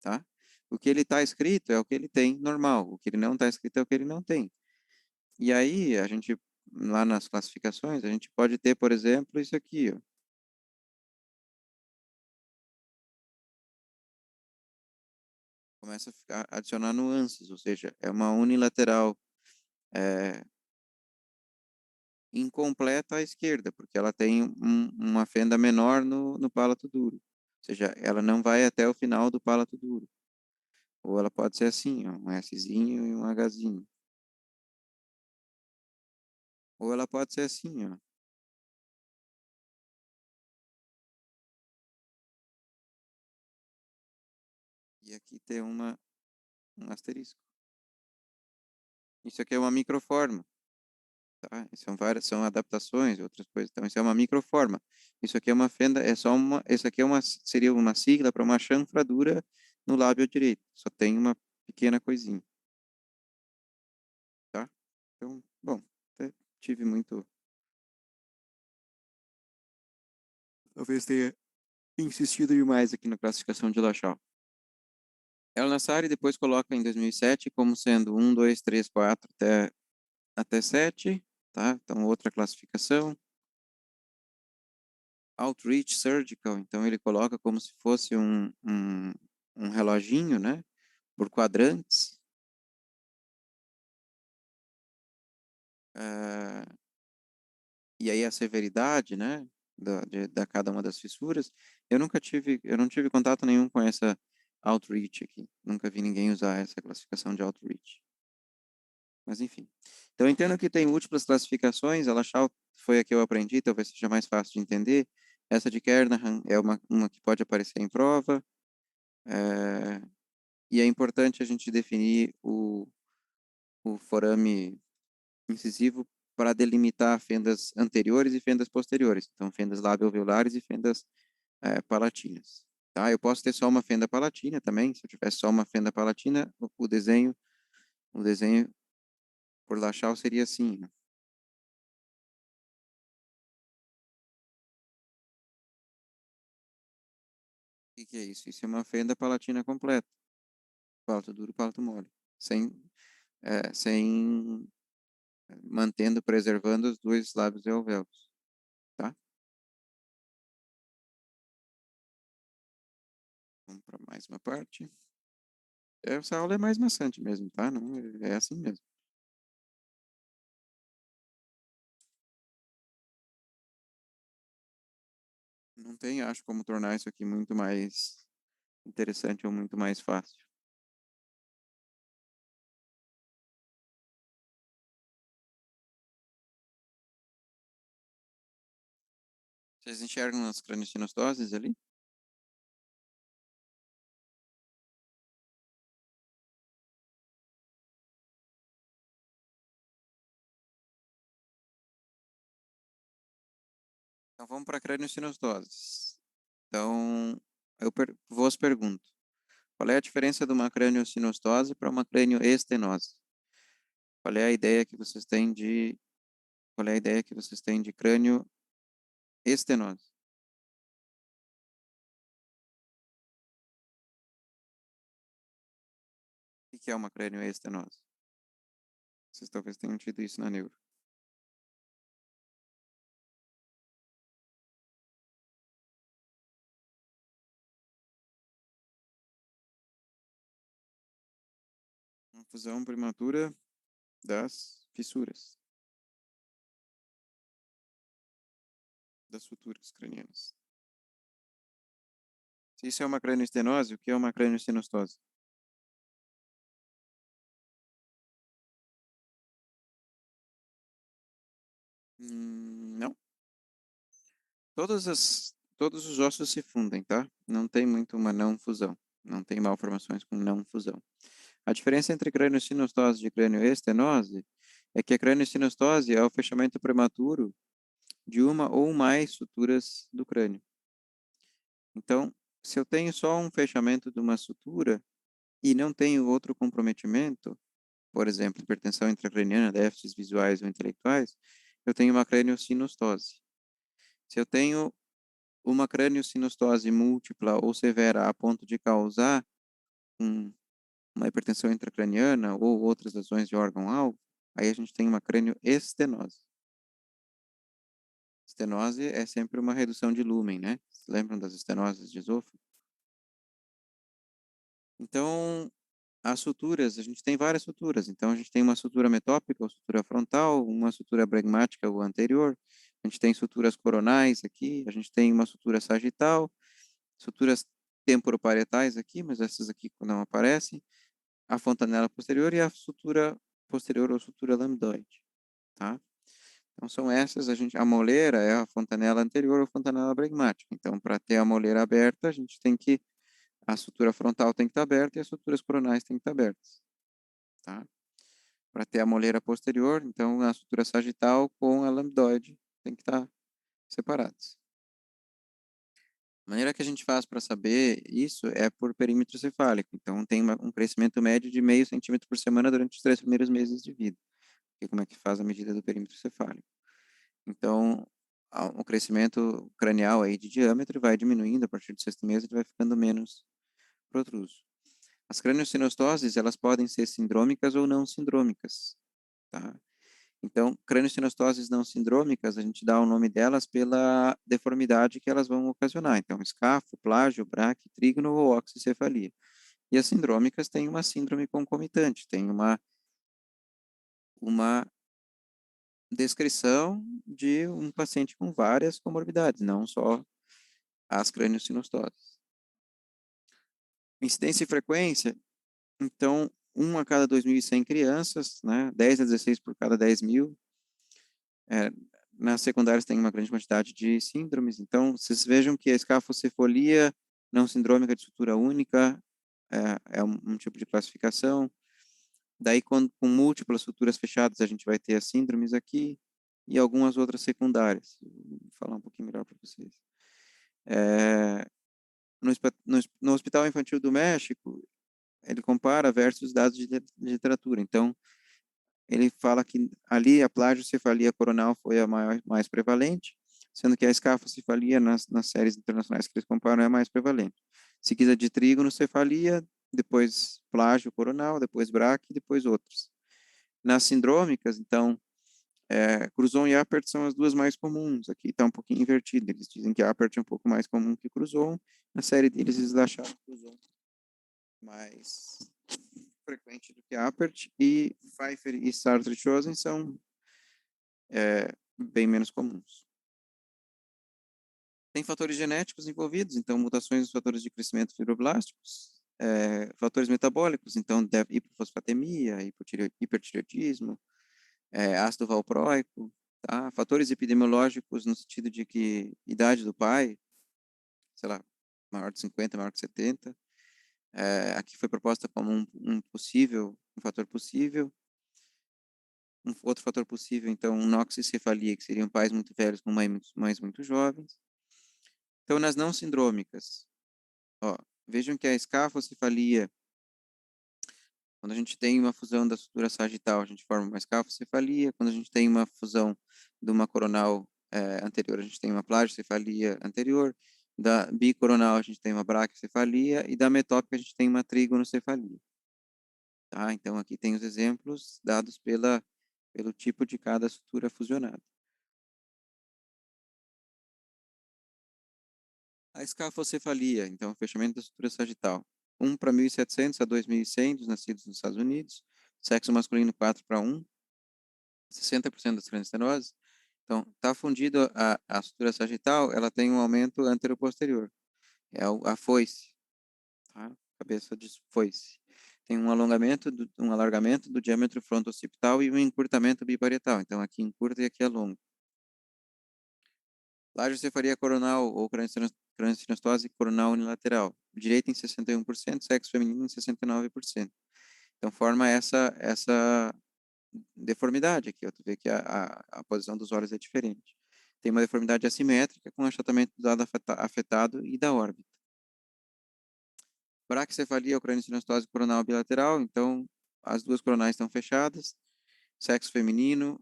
tá? O que ele está escrito é o que ele tem normal, o que ele não está escrito é o que ele não tem. E aí, a gente, lá nas classificações, a gente pode ter, por exemplo, isso aqui, ó. Começa a adicionar nuances, ou seja, é uma unilateral é, incompleta à esquerda, porque ela tem uma fenda menor no palato duro. Ou seja, ela não vai até o final do palato duro. Ou ela pode ser assim, ó, um Szinho e um Hzinho. Ou ela pode ser assim, ó. E aqui tem um asterisco. Isso aqui é uma microforma, tá? São várias, são adaptações, outras coisas. Então, isso é uma microforma. Isso aqui é uma fenda, é só uma, isso aqui é seria uma sigla para uma chanfradura no lábio direito. Só tem uma pequena coisinha, tá? Então, bom, até tive muito, talvez tenha insistido demais aqui na classificação de Lachau. El Nassari depois coloca em 2007 como sendo 1, 2, 3, 4 até 7, tá? Então, outra classificação. Outreach Surgical, então ele coloca como se fosse um reloginho, né? Por quadrantes. eh, e aí a severidade, né? Da cada uma das fissuras. Eu não tive contato nenhum com essa Outreach aqui. Nunca vi ninguém usar essa classificação de Outreach. Mas enfim. Então eu entendo que tem múltiplas classificações. A Lachau foi a que eu aprendi, talvez seja mais fácil de entender. Essa de Kernahan é uma que pode aparecer em prova. É, e é importante a gente definir o forame incisivo para delimitar fendas anteriores e fendas posteriores. Então, fendas lábio-alveolares e fendas palatinas. Tá? Eu posso ter só uma fenda palatina também. Se eu tivesse só uma fenda palatina, o desenho por Lachau seria assim, né? O que que é isso? Isso é uma fenda palatina completa. Palato duro, palato mole. Sem mantendo, preservando os dois lábios e alvéolos. Tá? Vamos para mais uma parte. Essa aula é mais maçante mesmo, tá? Não, é assim mesmo. Não tem, acho, como tornar isso aqui muito mais interessante ou muito mais fácil. Vocês enxergam as craniosinostoses ali? Então vamos para craniosinostoses. Então, vos pergunto, qual é a diferença de uma craniosinostose para uma cranioestenose? Qual é a ideia que vocês têm de, qual é a ideia que vocês têm de cranioestenose? O que é uma cranioestenose? Vocês talvez tenham tido isso na neuro. Uma fusão prematura das fissuras, das suturas cranianas. Se isso é uma cranioestenose, o que é uma cranioestenostose? Não. Todos os ossos se fundem, tá? Não tem muito uma não fusão. Não tem malformações com não fusão. A diferença entre craniosinostose e cranioestenose é que a craniosinostose é o fechamento prematuro de uma ou mais suturas do crânio. Então, se eu tenho só um fechamento de uma sutura e não tenho outro comprometimento, por exemplo, hipertensão intracraniana, déficits visuais ou intelectuais, eu tenho uma craniosinostose. Se eu tenho uma craniosinostose múltipla ou severa a ponto de causar um, uma hipertensão intracraniana ou outras lesões de órgão-alvo, aí a gente tem uma cranioestenose. Estenose é sempre uma redução de lúmen, né? Vocês lembram das estenoses de esôfago? Então, as suturas, a gente tem várias suturas. Então, a gente tem uma sutura metópica, ou sutura frontal, uma sutura bregmática, ou anterior. A gente tem suturas coronais aqui, a gente tem uma sutura sagital, suturas temporoparietais aqui, mas essas aqui não aparecem. A fontanela posterior e a sutura posterior, ou sutura lambdoide, tá? Então, são essas, a moleira é a fontanela anterior ou fontanela bregmática. Então, para ter a moleira aberta, a gente tem que, a sutura frontal tem que estar aberta e as suturas coronais têm que estar abertas, tá? Para ter a moleira posterior, então, a sutura sagital com a lambdoide tem que estar separadas. A maneira que a gente faz para saber isso é por perímetro cefálico. Então, tem um crescimento médio de 0,5 centímetro por semana durante os 3 primeiros meses de vida. E como é que faz a medida do perímetro cefálico? Então, o crescimento cranial aí de diâmetro vai diminuindo a partir do sexto mês, ele vai ficando menos protruso. As craniosinostoses, elas podem ser sindrômicas ou não sindrômicas, tá? Então, craniosinostoses não sindrômicas, a gente dá o nome delas pela deformidade que elas vão ocasionar. Então, escafo, plágio, braque, trígono ou oxicefalia. E as sindrômicas têm uma síndrome concomitante, tem uma descrição de um paciente com várias comorbidades, não só as craniosinostoses. Incidência e frequência, então, 1 a cada 2.100 crianças, né? 10 a 16 por cada 10.000. Nas secundárias tem uma grande quantidade de síndromes, então vocês vejam que a escafocefalia não sindrômica de sutura única é um tipo de classificação. Daí, quando com múltiplas suturas fechadas, a gente vai ter as síndromes aqui e algumas outras secundárias. Vou falar um pouquinho melhor para vocês. No Hospital Infantil do México, ele compara versus dados de literatura. Então, ele fala que ali a plagiocefalia coronal foi a mais prevalente, sendo que a escafocefalia nas séries internacionais que eles comparam é a mais prevalente. Seguida de trígonocefalia, depois plágio coronal, depois braque, depois outros. Nas sindrômicas, então, Cruzon e Apert são as duas mais comuns. Aqui está um pouquinho invertido. Eles dizem que Apert é um pouco mais comum que Cruzon. Na série deles, eles acharam Cruzon mais frequente do que Apert. E Pfeiffer e Sartre-Chosen são bem menos comuns. Tem fatores genéticos envolvidos, então mutações nos fatores de crescimento fibroblásticos, fatores metabólicos, então hipofosfatemia, hipertireoidismo, ácido valproico, tá? Fatores epidemiológicos no sentido de que idade do pai, sei lá, maior de 50, maior de 70. Aqui foi proposta como um fator possível. Um outro fator possível, então, noxicefalia, que seriam pais muito velhos com mães muito jovens. Então, nas não sindrômicas, ó, vejam que a escafocefalia, quando a gente tem uma fusão da sutura sagital, a gente forma uma escafocefalia. Quando a gente tem uma fusão de uma coronal anterior, a gente tem uma plagiocefalia anterior. Da bicoronal, a gente tem uma braquiocefalia. E da metópica, a gente tem uma trígonocefalia. Tá? Então, aqui tem os exemplos dados pelo tipo de cada sutura fusionada. A escafocefalia, então, o fechamento da sutura sagital. 1 para 1.700 a 2.100 dos nascidos nos Estados Unidos. Sexo masculino 4 para 1. 60% das cranioestenoses. Então, está fundido a sutura sagital, ela tem um aumento anteroposterior. É a foice, tá? Cabeça de foice. Tem um alargamento do diâmetro fronto-occipital e um encurtamento biparietal. Então, aqui encurta e aqui alonga. Plagiocefalia coronal ou craniosinostose coronal unilateral. Direita em 61%, sexo feminino em 69%. Então, forma essa deformidade aqui, ó, tu vê que a posição dos olhos é diferente. Tem uma deformidade assimétrica com achatamento do lado afetado e da órbita. Braquicefalia é crâniosinostose coronal bilateral, então as duas coronais estão fechadas, sexo feminino,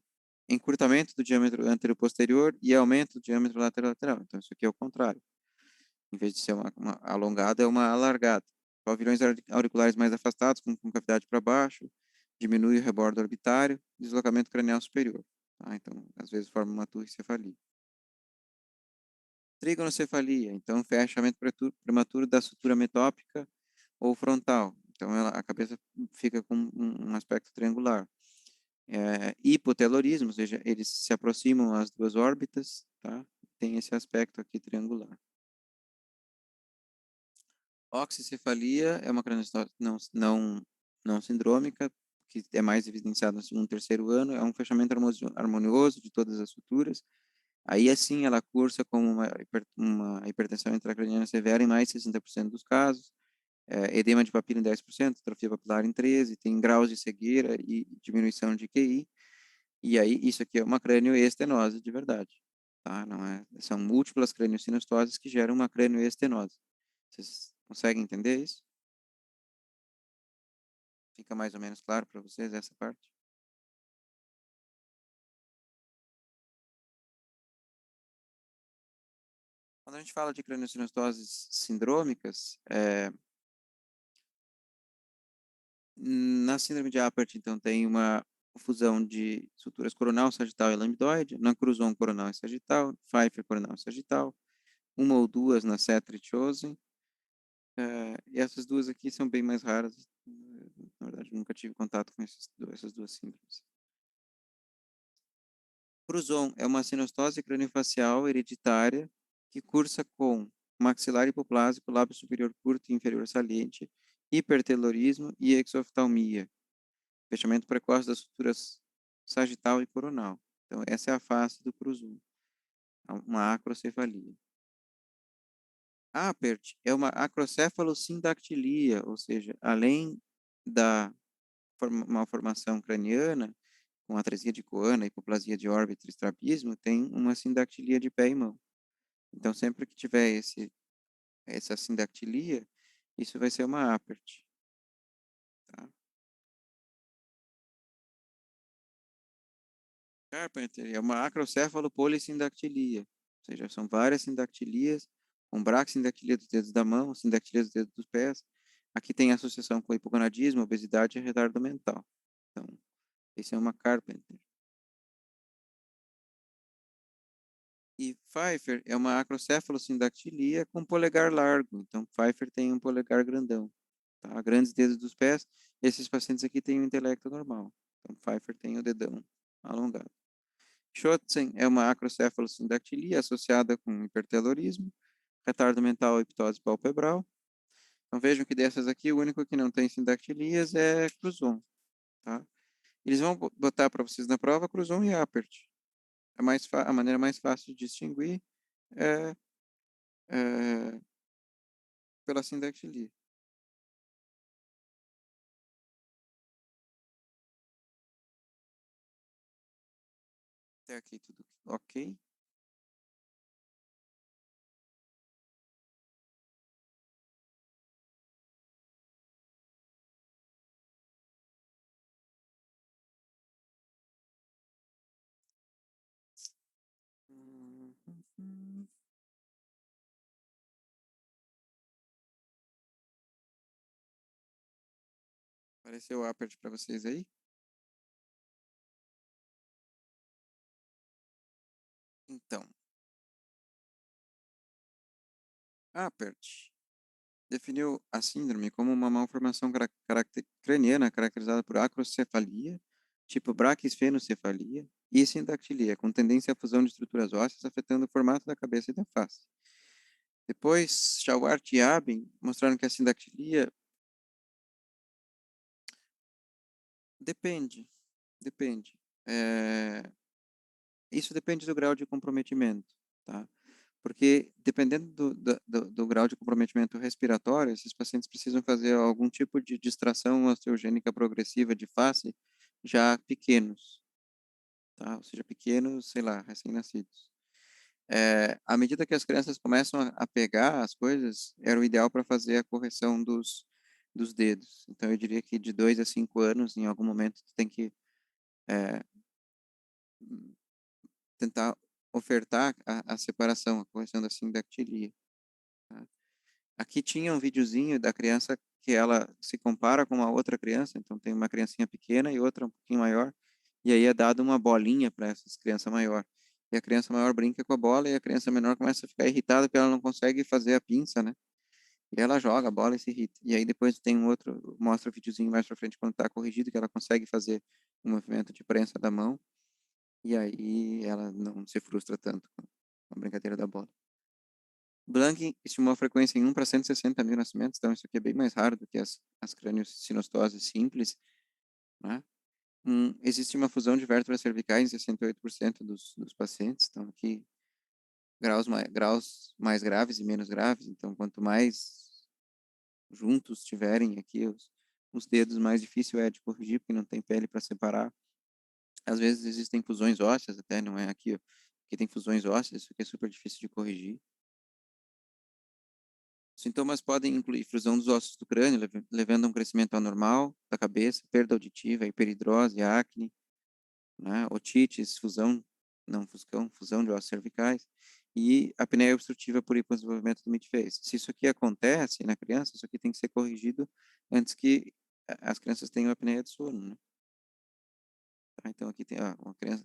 encurtamento do diâmetro anterior-posterior e aumento do diâmetro lateral-lateral. Então isso aqui é o contrário. Em vez de ser uma alongada, é uma alargada. Pavilhões auriculares mais afastados, com cavidade para baixo, diminui o rebordo orbitário, deslocamento cranial superior. Tá? Então, às vezes forma uma turricefalia. Trigonocefalia, então fechamento prematuro da sutura metópica ou frontal. Então a cabeça fica com um aspecto triangular. Hipotelorismo, ou seja, eles se aproximam as duas órbitas, tá? Tem esse aspecto aqui triangular. Oxicefalia é uma craniosinose não sindrômica, que é mais evidenciada no segundo, terceiro ano, é um fechamento harmonioso de todas as suturas. Aí, assim, ela cursa como uma hipertensão intracraniana severa em mais de 60% dos casos, edema de papila em 10%, atrofia papilar em 13%, tem graus de cegueira e diminuição de QI. E aí, isso aqui é uma cranioestenose de verdade, tá? Não é, são múltiplas craniosinostoses que geram uma cranioestenose. Vocês conseguem entender isso? Fica mais ou menos claro para vocês essa parte? Quando a gente fala de craniosinostoses sindrômicas, na síndrome de Apert, então, tem uma fusão de suturas coronal, sagital e lamboide, na Cruzon coronal e sagital, Pfeiffer coronal e sagital, uma ou duas na Cetra e Chosen, e essas duas aqui são bem mais raras. Na verdade, nunca tive contato com essas duas síndromes. Cruzon é uma sinostose craniofacial hereditária que cursa com maxilar hipoplásico, lábio superior curto e inferior saliente, hipertelorismo e exoftalmia. Fechamento precoce das suturas sagital e coronal. Então, essa é a face do Cruzon, uma acrocefalia. Apert é uma acrocefalosindactilia, ou seja, além da malformação craniana, com atresia de coana, hipoplasia de órbita e estrabismo, tem uma sindactilia de pé e mão. Então, sempre que tiver essa sindactilia, isso vai ser uma Apert. Tá? Carpenter é uma acrocefalopolissindactilia, ou seja, são várias sindactilias, com braquisindactilia dos dedos da mão, sindactilia dos dedos dos pés. Aqui tem associação com hipogonadismo, obesidade e retardo mental. Então, esse é uma Carpenter. E Pfeiffer é uma acrocefalosindactilia com polegar largo. Então, Pfeiffer tem um polegar grandão. Tá? Grandes dedos dos pés. Esses pacientes aqui têm o intelecto normal. Então, Pfeiffer tem o dedão alongado. Schotzen é uma acrocefalosindactilia associada com hipertelorismo, retardo mental e ptose palpebral. Então, vejam que dessas aqui, o único que não tem sindactilias é Cruzon. Tá? Eles vão botar para vocês na prova Cruzon e Apert. A maneira mais fácil de distinguir é, é pela sindactilia. Até aqui tudo ok. Uhum. Apareceu o Apert para vocês aí? Então, Apert definiu a síndrome como uma malformação craniana caracterizada por acrocefalia, tipo braquisfenocefalia, e sindactilia, com tendência à fusão de estruturas ósseas afetando o formato da cabeça e da face. Depois, Shawart e Abin mostraram que a sindactilia depende. É, Isso depende do grau de comprometimento, tá? Porque dependendo do grau de comprometimento respiratório, esses pacientes precisam fazer algum tipo de distração osteogênica progressiva de face já pequenos, tá? Ou seja, pequenos, sei lá, recém-nascidos. À medida que as crianças começam a pegar as coisas, era o ideal para fazer a correção dos dedos. Então, eu diria que de 2 a 5 anos, em algum momento, tu tem que é, tentar ofertar a separação, a correção da sindactilia. Tá? Aqui tinha um videozinho da criança que ela se compara com uma outra criança, então tem uma criancinha pequena e outra um pouquinho maior, e aí é dado uma bolinha para essa criança maior. E a criança maior brinca com a bola e a criança menor começa a ficar irritada porque ela não consegue fazer a pinça, né? E ela joga a bola e se irrita. E aí depois tem um outro, mostra o videozinho mais pra frente quando tá corrigido, que ela consegue fazer o movimento de prensa da mão, e aí ela não se frustra tanto com a brincadeira da bola. Blank estimou a frequência em 1 para 160 mil nascimentos, então isso aqui é bem mais raro do que as crâniosinostoses simples, né? Existe uma fusão de vértebras cervicais em 68% dos pacientes, então aqui graus mais graves e menos graves, então quanto mais juntos tiverem aqui os dedos, mais difícil é de corrigir, porque não tem pele para separar. Às vezes existem fusões ósseas, até não é aqui, ó, aqui tem fusões ósseas, isso aqui é super difícil de corrigir. Sintomas podem incluir fusão dos ossos do crânio, levando a um crescimento anormal da cabeça, perda auditiva, hiperidrose, acne, né? Otites, fusão, não fuscão, fusão de ossos cervicais, e apneia obstrutiva por hipodesenvolvimento do midface. Se isso aqui acontece na criança, isso aqui tem que ser corrigido antes que as crianças tenham apneia de sono, né? Tá? Então aqui tem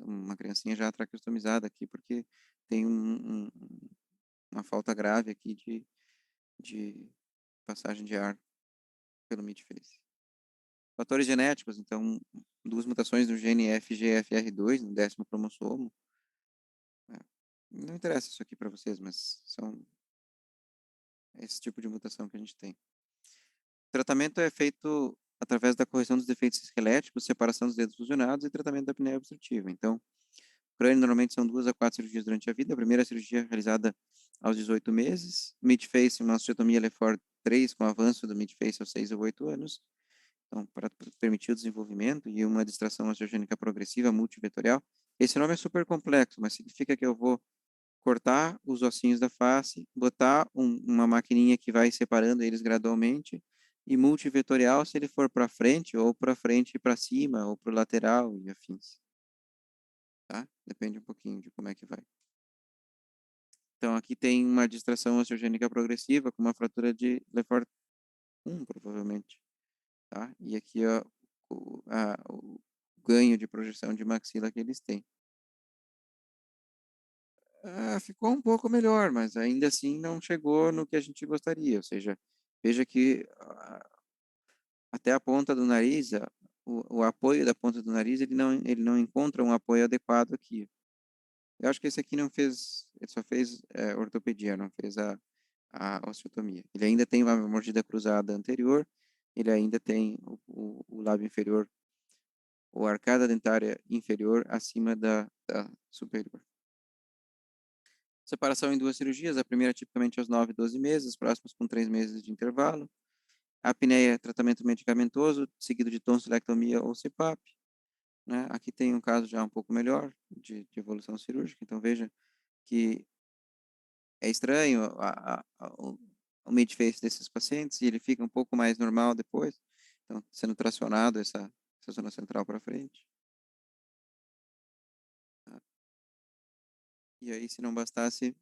uma criancinha já traqueostomizada aqui, porque tem uma falta grave aqui de passagem de ar pelo midface. Fatores genéticos, então, duas mutações do gene FGFR2 no 10º cromossomo. Não interessa isso aqui para vocês, mas são esse tipo de mutação que a gente tem. O tratamento é feito através da correção dos defeitos esqueléticos, separação dos dedos fusionados e tratamento da apneia obstrutiva. Então, o crânio normalmente são 2 a 4 cirurgias durante a vida. A primeira cirurgia é realizada aos 18 meses. Midface, uma osteotomia Lefort 3 com avanço do midface aos 6 ou 8 anos. Então, para permitir o desenvolvimento e uma distração osteogênica progressiva multivetorial. Esse nome é super complexo, mas significa que eu vou cortar os ossinhos da face, botar uma maquininha que vai separando eles gradualmente, e multivetorial se ele for para frente e para cima, ou para o lateral e afins, tá? Depende um pouquinho de como é que vai. Então, aqui tem uma distração osteogênica progressiva com uma fratura de Lefort 1, provavelmente, tá? E aqui, ó, o ganho de projeção de maxila que eles têm. Ficou um pouco melhor, mas ainda assim não chegou no que a gente gostaria. Ou seja, veja que até a ponta do nariz, o apoio da ponta do nariz, ele não encontra um apoio adequado aqui. Eu acho que esse aqui não fez, ele só fez ortopedia, não fez a osteotomia. Ele ainda tem uma mordida cruzada anterior, ele ainda tem o lábio inferior, ou a arcada dentária inferior acima da superior. Separação em duas cirurgias, a primeira tipicamente aos 9 e 12 meses, as próximas com 3 meses de intervalo. A apneia é tratamento medicamentoso, seguido de tonsilectomia ou CPAP. Né? Aqui tem um caso já um pouco melhor de evolução cirúrgica, então veja que é estranho o midface desses pacientes e ele fica um pouco mais normal depois, então sendo tracionado essa zona central para frente. Tá? E aí, se não bastasse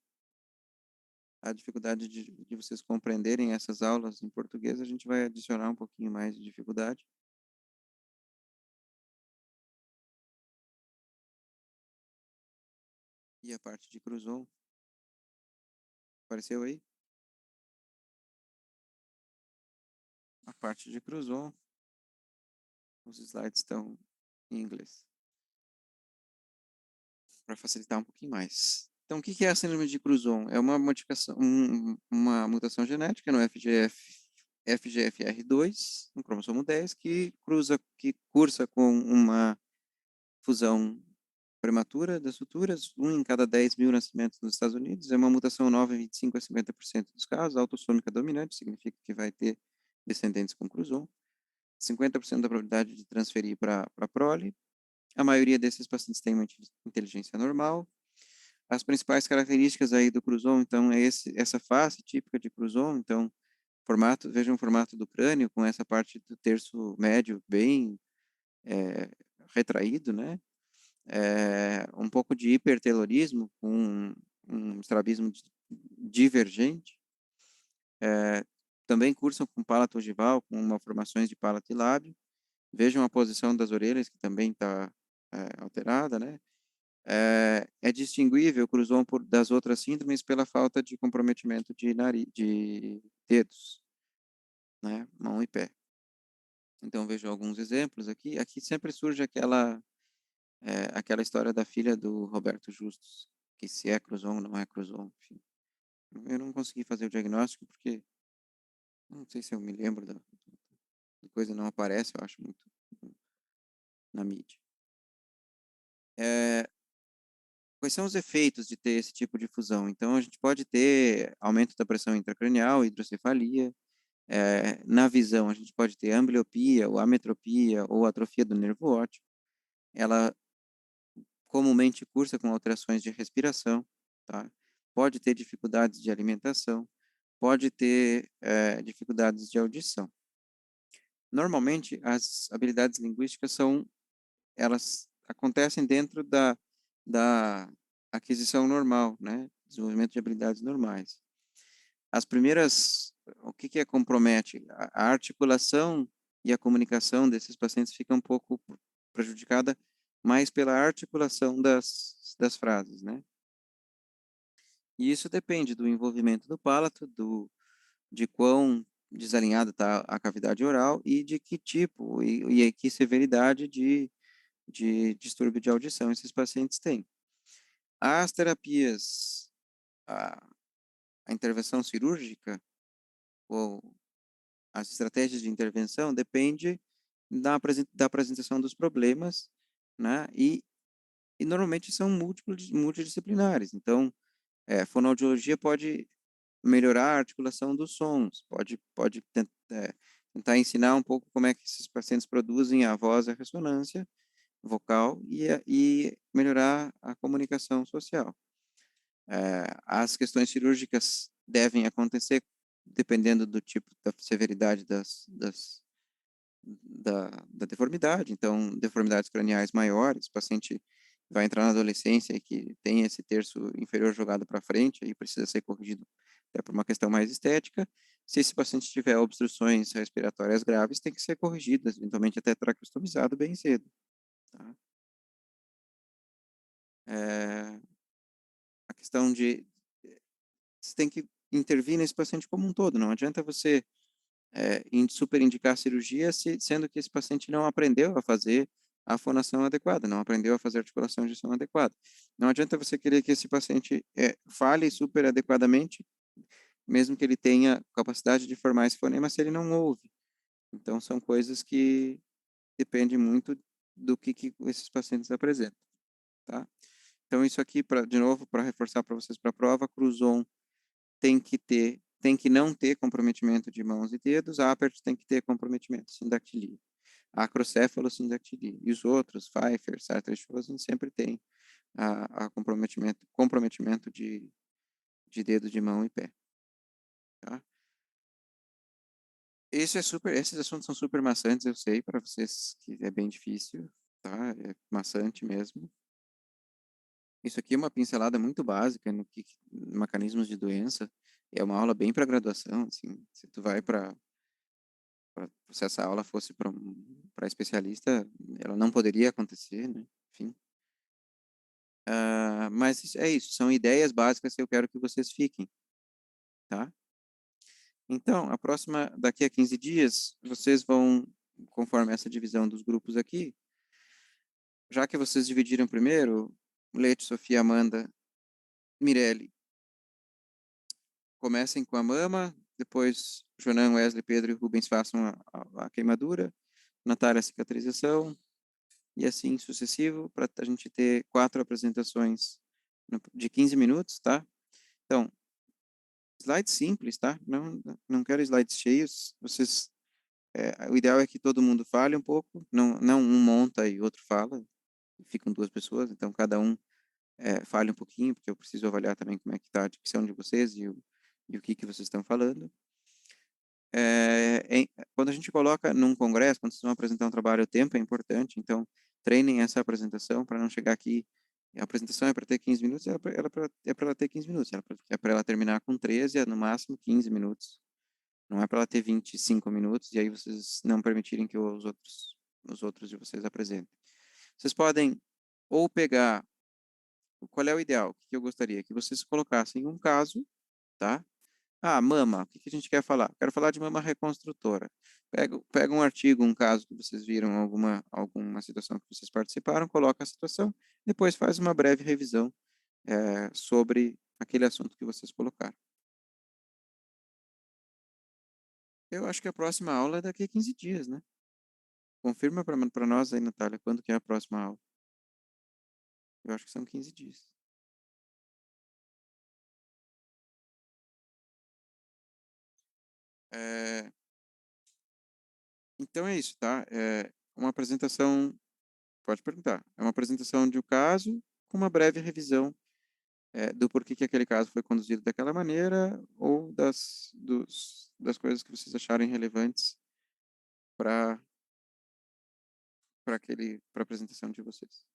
a dificuldade de vocês compreenderem essas aulas em português, a gente vai adicionar um pouquinho mais de dificuldade. E a parte de Cruzon, apareceu aí? A parte de Cruzon, os slides estão em inglês, para facilitar um pouquinho mais. Então, o que é a síndrome de Cruzon? É uma modificação, uma mutação genética no FGFR2, no cromossomo 10, que cursa com uma fusão prematura das suturas, 1 em cada 10 mil nascimentos nos Estados Unidos. É uma mutação nova em 25 a 50% dos casos. Autossômica dominante significa que vai ter descendentes com Cruzon. 50% da probabilidade de transferir para a prole. A maioria desses pacientes tem uma inteligência normal. As principais características aí do cruzon, então, é essa face típica de cruzon, então, vejam o formato do crânio, com essa parte do terço médio bem retraído, né? Um pouco de hipertelorismo, com um estrabismo divergente. Também cursam com palato ogival, com malformações de palato e lábio. Vejam a posição das orelhas, que também está alterada, né? É distinguível o cruzon das outras síndromes pela falta de comprometimento de dedos, né? Mão e pé. Então, vejo alguns exemplos aqui. Aqui sempre surge aquela história da filha do Roberto Justus, que se é cruzon ou não é cruzon, enfim. Eu não consegui fazer o diagnóstico porque não sei se eu me lembro da coisa, não aparece, eu acho, muito na mídia. Quais são os efeitos de ter esse tipo de fusão? Então, a gente pode ter aumento da pressão intracranial, hidrocefalia. Na visão, a gente pode ter ambliopia, ou ametropia, ou atrofia do nervo óptico. Ela comumente cursa com alterações de respiração, tá? Pode ter dificuldades de alimentação, pode ter dificuldades de audição. Normalmente, as habilidades linguísticas elas acontecem dentro da aquisição normal, né? Desenvolvimento de habilidades normais. O que compromete? A articulação e a comunicação desses pacientes fica um pouco prejudicada mais pela articulação das frases, né? E isso depende do envolvimento do palato, de quão desalinhada está a cavidade oral e de que tipo e que severidade de distúrbio de audição esses pacientes têm. As terapias, a, a intervenção cirúrgica ou as estratégias de intervenção depende da apresentação dos problemas, né? E normalmente são multidisciplinares. Então, fonoaudiologia pode melhorar a articulação dos sons, pode tentar ensinar um pouco como é que esses pacientes produzem a voz e a ressonância vocal e melhorar a comunicação social. As questões cirúrgicas devem acontecer dependendo do tipo, da severidade da deformidade. Então, deformidades craniais maiores, o paciente vai entrar na adolescência e que tem esse terço inferior jogado para frente, aí precisa ser corrigido até por uma questão mais estética. Se esse paciente tiver obstruções respiratórias graves, tem que ser corrigido, eventualmente até traqueostomizado bem cedo. Tá? A questão você tem que intervir nesse paciente como um todo, não adianta você super indicar cirurgia, sendo que esse paciente não aprendeu a fazer a fonação adequada, não aprendeu a fazer a articulação de som adequada. Não adianta você querer que esse paciente fale super adequadamente, mesmo que ele tenha capacidade de formar esse fonema, se ele não ouve. Então, são coisas que dependem muito do que esses pacientes apresentam, tá? Então, isso aqui, de novo, para reforçar para vocês para a prova, Cruzon tem que não ter comprometimento de mãos e dedos, a Apert tem que ter comprometimento, sindactilia. Acrocéfalo, sindactilia. E os outros, Pfeiffer, Sartre e Chosen, sempre tem a comprometimento de dedo, de mão e pé. Tá? Esses assuntos são super maçantes, eu sei, para vocês que é bem difícil, tá? É maçante mesmo. Isso aqui é uma pincelada muito básica no mecanismos de doença. É uma aula bem para graduação, assim. Se tu vai se essa aula fosse para especialista, ela não poderia acontecer, né? Enfim. Mas é isso, são ideias básicas que eu quero que vocês fiquem, tá? Então, daqui a 15 dias, vocês vão, conforme essa divisão dos grupos aqui, já que vocês dividiram primeiro, Leite, Sofia, Amanda, Mirelle, comecem com a mama, depois Jonan, Wesley, Pedro e Rubens façam a queimadura, Natália a cicatrização, e assim sucessivo, para a gente ter 4 apresentações de 15 minutos, tá? Então, slides simples, tá? Não quero slides cheios, vocês o ideal é que todo mundo fale um pouco, não um monta e outro fala, ficam duas pessoas, então cada um fale um pouquinho, porque eu preciso avaliar também como é que está a dicção de vocês e o que vocês estão falando. Quando a gente coloca num congresso, quando vocês vão apresentar um trabalho, o tempo é importante, então treinem essa apresentação para não chegar aqui. A apresentação é para ter 15 minutos, é para ela ter 15 minutos, é para ela terminar com 13, no máximo 15 minutos. Não é para ela ter 25 minutos e aí vocês não permitirem que os outros de vocês apresentem. Vocês podem ou pegar, qual é o ideal? O que eu gostaria? Que vocês colocassem um caso, tá? Ah, mama, o que que a gente quer falar? Quero falar de mama reconstrutora. Pega um artigo, um caso que vocês viram, alguma situação que vocês participaram, coloca a situação, depois faz uma breve revisão sobre aquele assunto que vocês colocaram. Eu acho que a próxima aula é daqui a 15 dias, né? Confirma para nós aí, Natália, quando que é a próxima aula. Eu acho que são 15 dias. É, então é isso, tá? É uma apresentação, pode perguntar, é uma apresentação de um caso com uma breve revisão do porquê que aquele caso foi conduzido daquela maneira ou das coisas que vocês acharem relevantes para para a apresentação de vocês.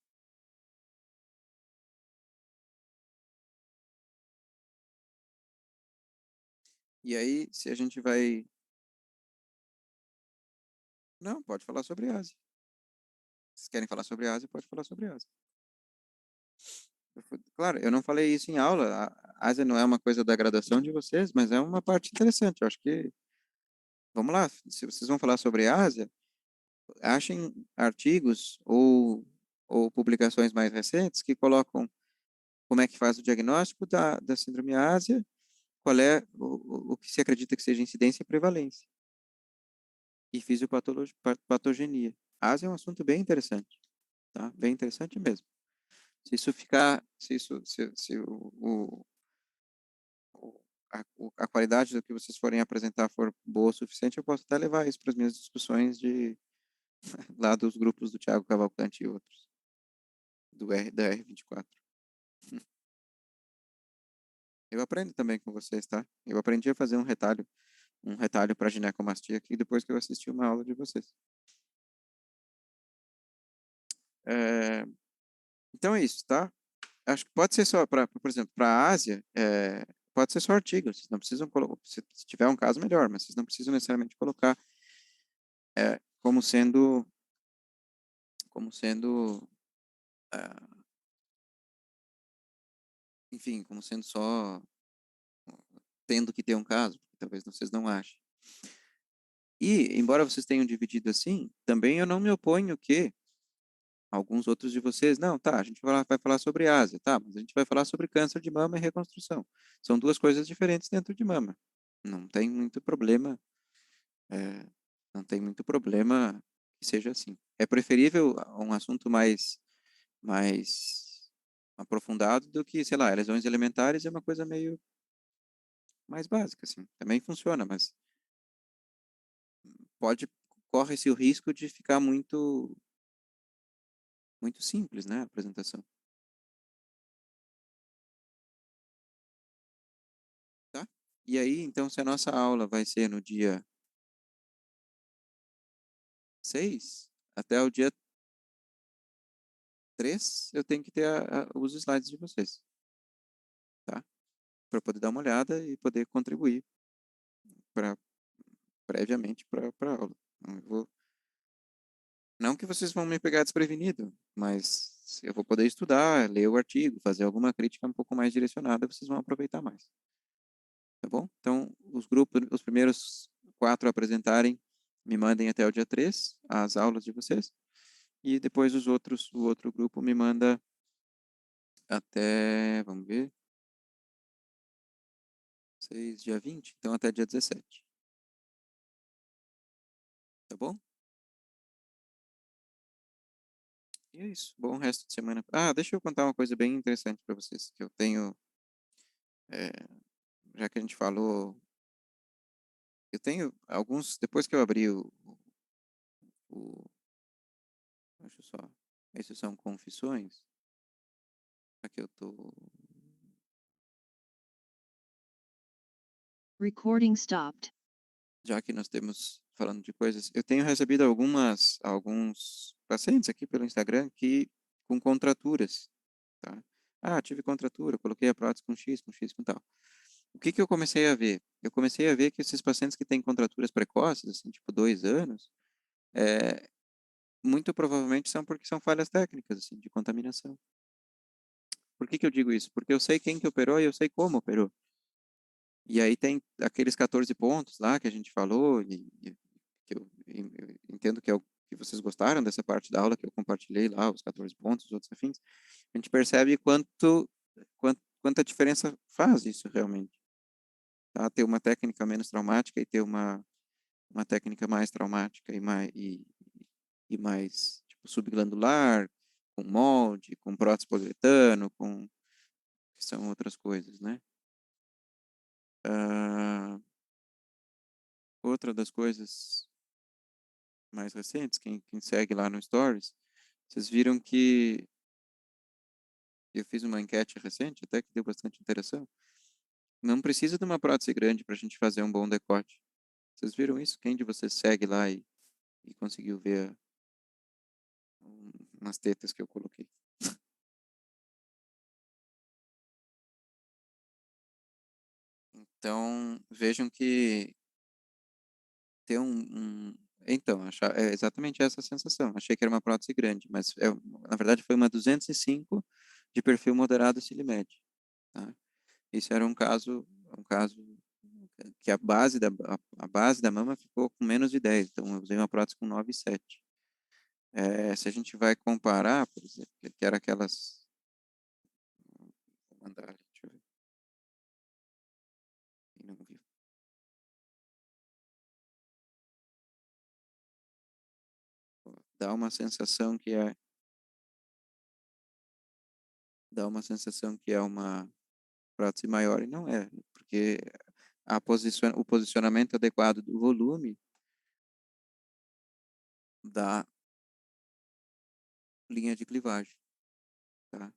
E aí, se a gente vai... Não, pode falar sobre a Ásia. Se querem falar sobre a Ásia, pode falar sobre a Ásia. Claro, eu não falei isso em aula. A Ásia não é uma coisa da graduação de vocês, mas é uma parte interessante. Eu acho que, vamos lá, se vocês vão falar sobre a Ásia, achem artigos ou publicações mais recentes que colocam como é que faz o diagnóstico da síndrome Ásia, qual é o que se acredita que seja incidência e prevalência, e fisiopatogenia. Ásia é um assunto bem interessante, tá? Bem interessante mesmo. Se isso ficar, se a qualidade do que vocês forem apresentar for boa o suficiente, eu posso até levar isso para as minhas discussões lá dos grupos do Thiago Cavalcante e outros, da R24. Eu aprendo também com vocês, tá? Eu aprendi a fazer um retalho para ginecomastia aqui depois que eu assisti uma aula de vocês. É, então é isso, tá? Acho que pode ser só, por exemplo, para a Ásia, pode ser só artigo, vocês não precisam colocar, se tiver um caso, melhor, mas vocês não precisam necessariamente colocar como sendo, ah, enfim, como sendo só tendo que ter um caso, porque talvez vocês não achem. E, embora vocês tenham dividido assim, também eu não me oponho que alguns outros de vocês, não, tá, a gente vai falar sobre Ásia, tá, mas a gente vai falar sobre câncer de mama e reconstrução. São duas coisas diferentes dentro de mama. Não tem muito problema, é, não tem muito problema que seja assim. É preferível um assunto mais aprofundado do que, sei lá, lesões elementares é uma coisa meio mais básica, assim. Também funciona, mas pode, corre-se o risco de ficar muito simples, né, a apresentação, tá? E aí, então, se a nossa aula vai ser no dia 6 até o dia 3 eu tenho que ter os slides de vocês, tá? Para poder dar uma olhada e poder contribuir para previamente para a aula. Então, não que vocês vão me pegar desprevenido, mas eu vou poder estudar, ler o artigo, fazer alguma crítica um pouco mais direcionada, vocês vão aproveitar mais, tá bom? Então, os primeiros 4 a apresentarem, me mandem até o dia 3 as aulas de vocês, e depois o outro grupo me manda até, vamos ver, 6, dia 20, então até dia 17, tá bom? E é isso, bom resto de semana. Ah, deixa eu contar uma coisa bem interessante para vocês, que eu tenho, é, já que a gente falou, eu tenho alguns, depois que eu abri o, deixa eu só, esses são confissões. Aqui eu tô, Recording stopped. já que nós temos falando de coisas, eu tenho recebido alguns pacientes aqui pelo Instagram que com contraturas, tá? Ah, tive contratura, coloquei a prótese com X, com tal. O que que eu comecei a ver? Eu comecei a ver que esses pacientes que têm contraturas precoces, assim, tipo 2 anos, é, muito provavelmente são porque são falhas técnicas, assim, de contaminação. Por que que eu digo isso? Porque eu sei quem que operou e eu sei como operou. E aí tem aqueles 14 pontos lá que a gente falou, e que eu entendo que é o que vocês gostaram dessa parte da aula que eu compartilhei lá, os 14 pontos, os outros afins. A gente percebe quanta diferença faz isso realmente. Tá? Ter uma técnica menos traumática e ter uma técnica mais traumática e mais tipo, subglandular, com molde, com prótese poliuretano, que são outras coisas, né? Ah, outra das coisas mais recentes, quem segue lá no Stories, vocês viram que eu fiz uma enquete recente, até que deu bastante interação. Não precisa de uma prótese grande para a gente fazer um bom decote. Vocês viram isso? Quem de vocês segue lá e conseguiu ver umas tetas que eu coloquei? Então, vejam que ter então, é exatamente essa a sensação. Achei que era uma prótese grande, mas na verdade foi uma 205 de perfil moderado cilimédio, tá? Isso era um caso que a base da mama ficou com menos de 10, então eu usei uma prótese com 9,7. Se a gente vai comparar, por exemplo, que era aquelas. Vou mandar ali, deixa eu ver. Não vi. Dá uma sensação que é, dá uma sensação que é uma prótese maior e não é, porque o posicionamento adequado do volume da linha de clivagem, tá?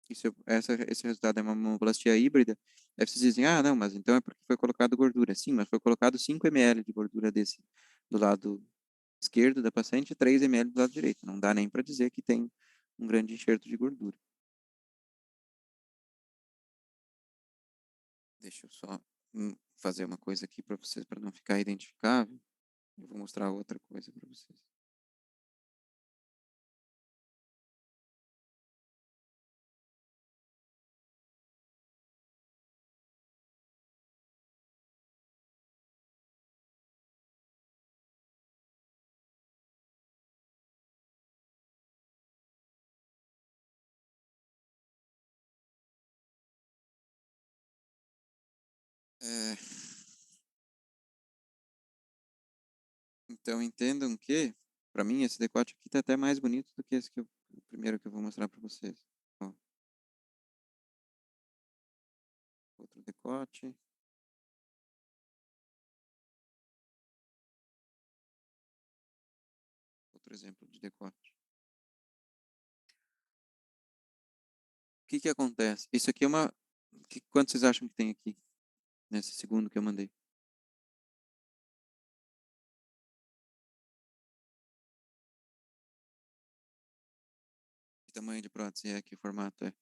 Esse resultado é uma mamoplastia híbrida. Aí vocês dizem, ah, não, mas então é porque foi colocado gordura. Sim, mas foi colocado 5 ml de gordura desse do lado esquerdo da paciente e 3 ml do lado direito. Não dá nem para dizer que tem um grande enxerto de gordura. Deixa eu só fazer uma coisa aqui para vocês, para não ficar identificável. Eu vou mostrar outra coisa para vocês. É, então entendam que, para mim, esse decote aqui está até mais bonito do que o primeiro que eu vou mostrar para vocês. Ó, outro decote, outro exemplo de decote. O que que acontece? Isso aqui é uma. Quanto vocês acham que tem aqui, nesse segundo que eu mandei? Que tamanho de prótese é? Que formato é?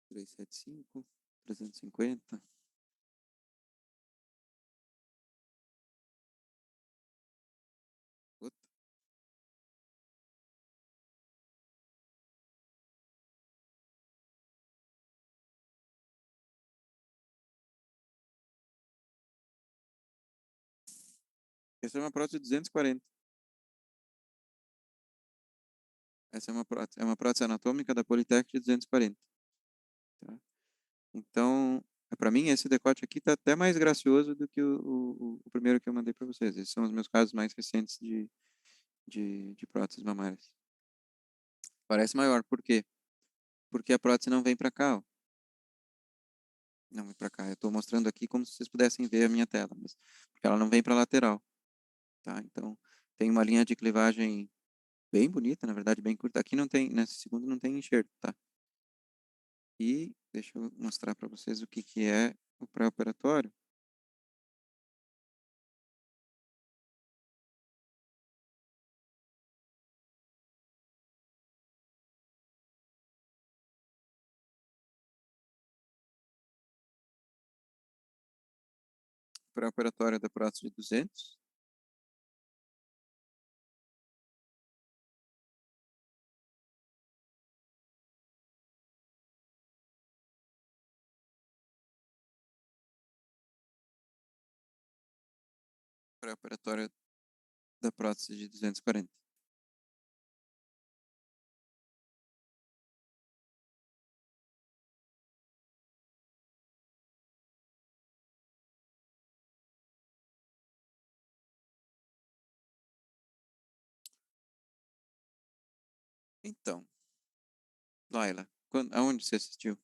375, 350. Puta. Essa é uma prótese de 240. Essa é uma prótese anatômica da Politec de 240. Tá? Então, para mim, esse decote aqui tá até mais gracioso do que o primeiro que eu mandei para vocês. Esses são os meus casos mais recentes de próteses mamárias. Parece maior, por quê? porque a prótese não vem para cá, ó. Não vem para cá. Eu estou mostrando aqui como se vocês pudessem ver a minha tela, mas porque ela não vem para a lateral, tá? Então, tem uma linha de clivagem bem bonita, na verdade, bem curta. Aqui não tem, nesse segundo não tem enxerto, tá? E deixa eu mostrar para vocês o que que é o pré-operatório. Pré-operatório da prótese de 200. Pré-operatório da prótese de 240. Então, Laila, aonde você assistiu?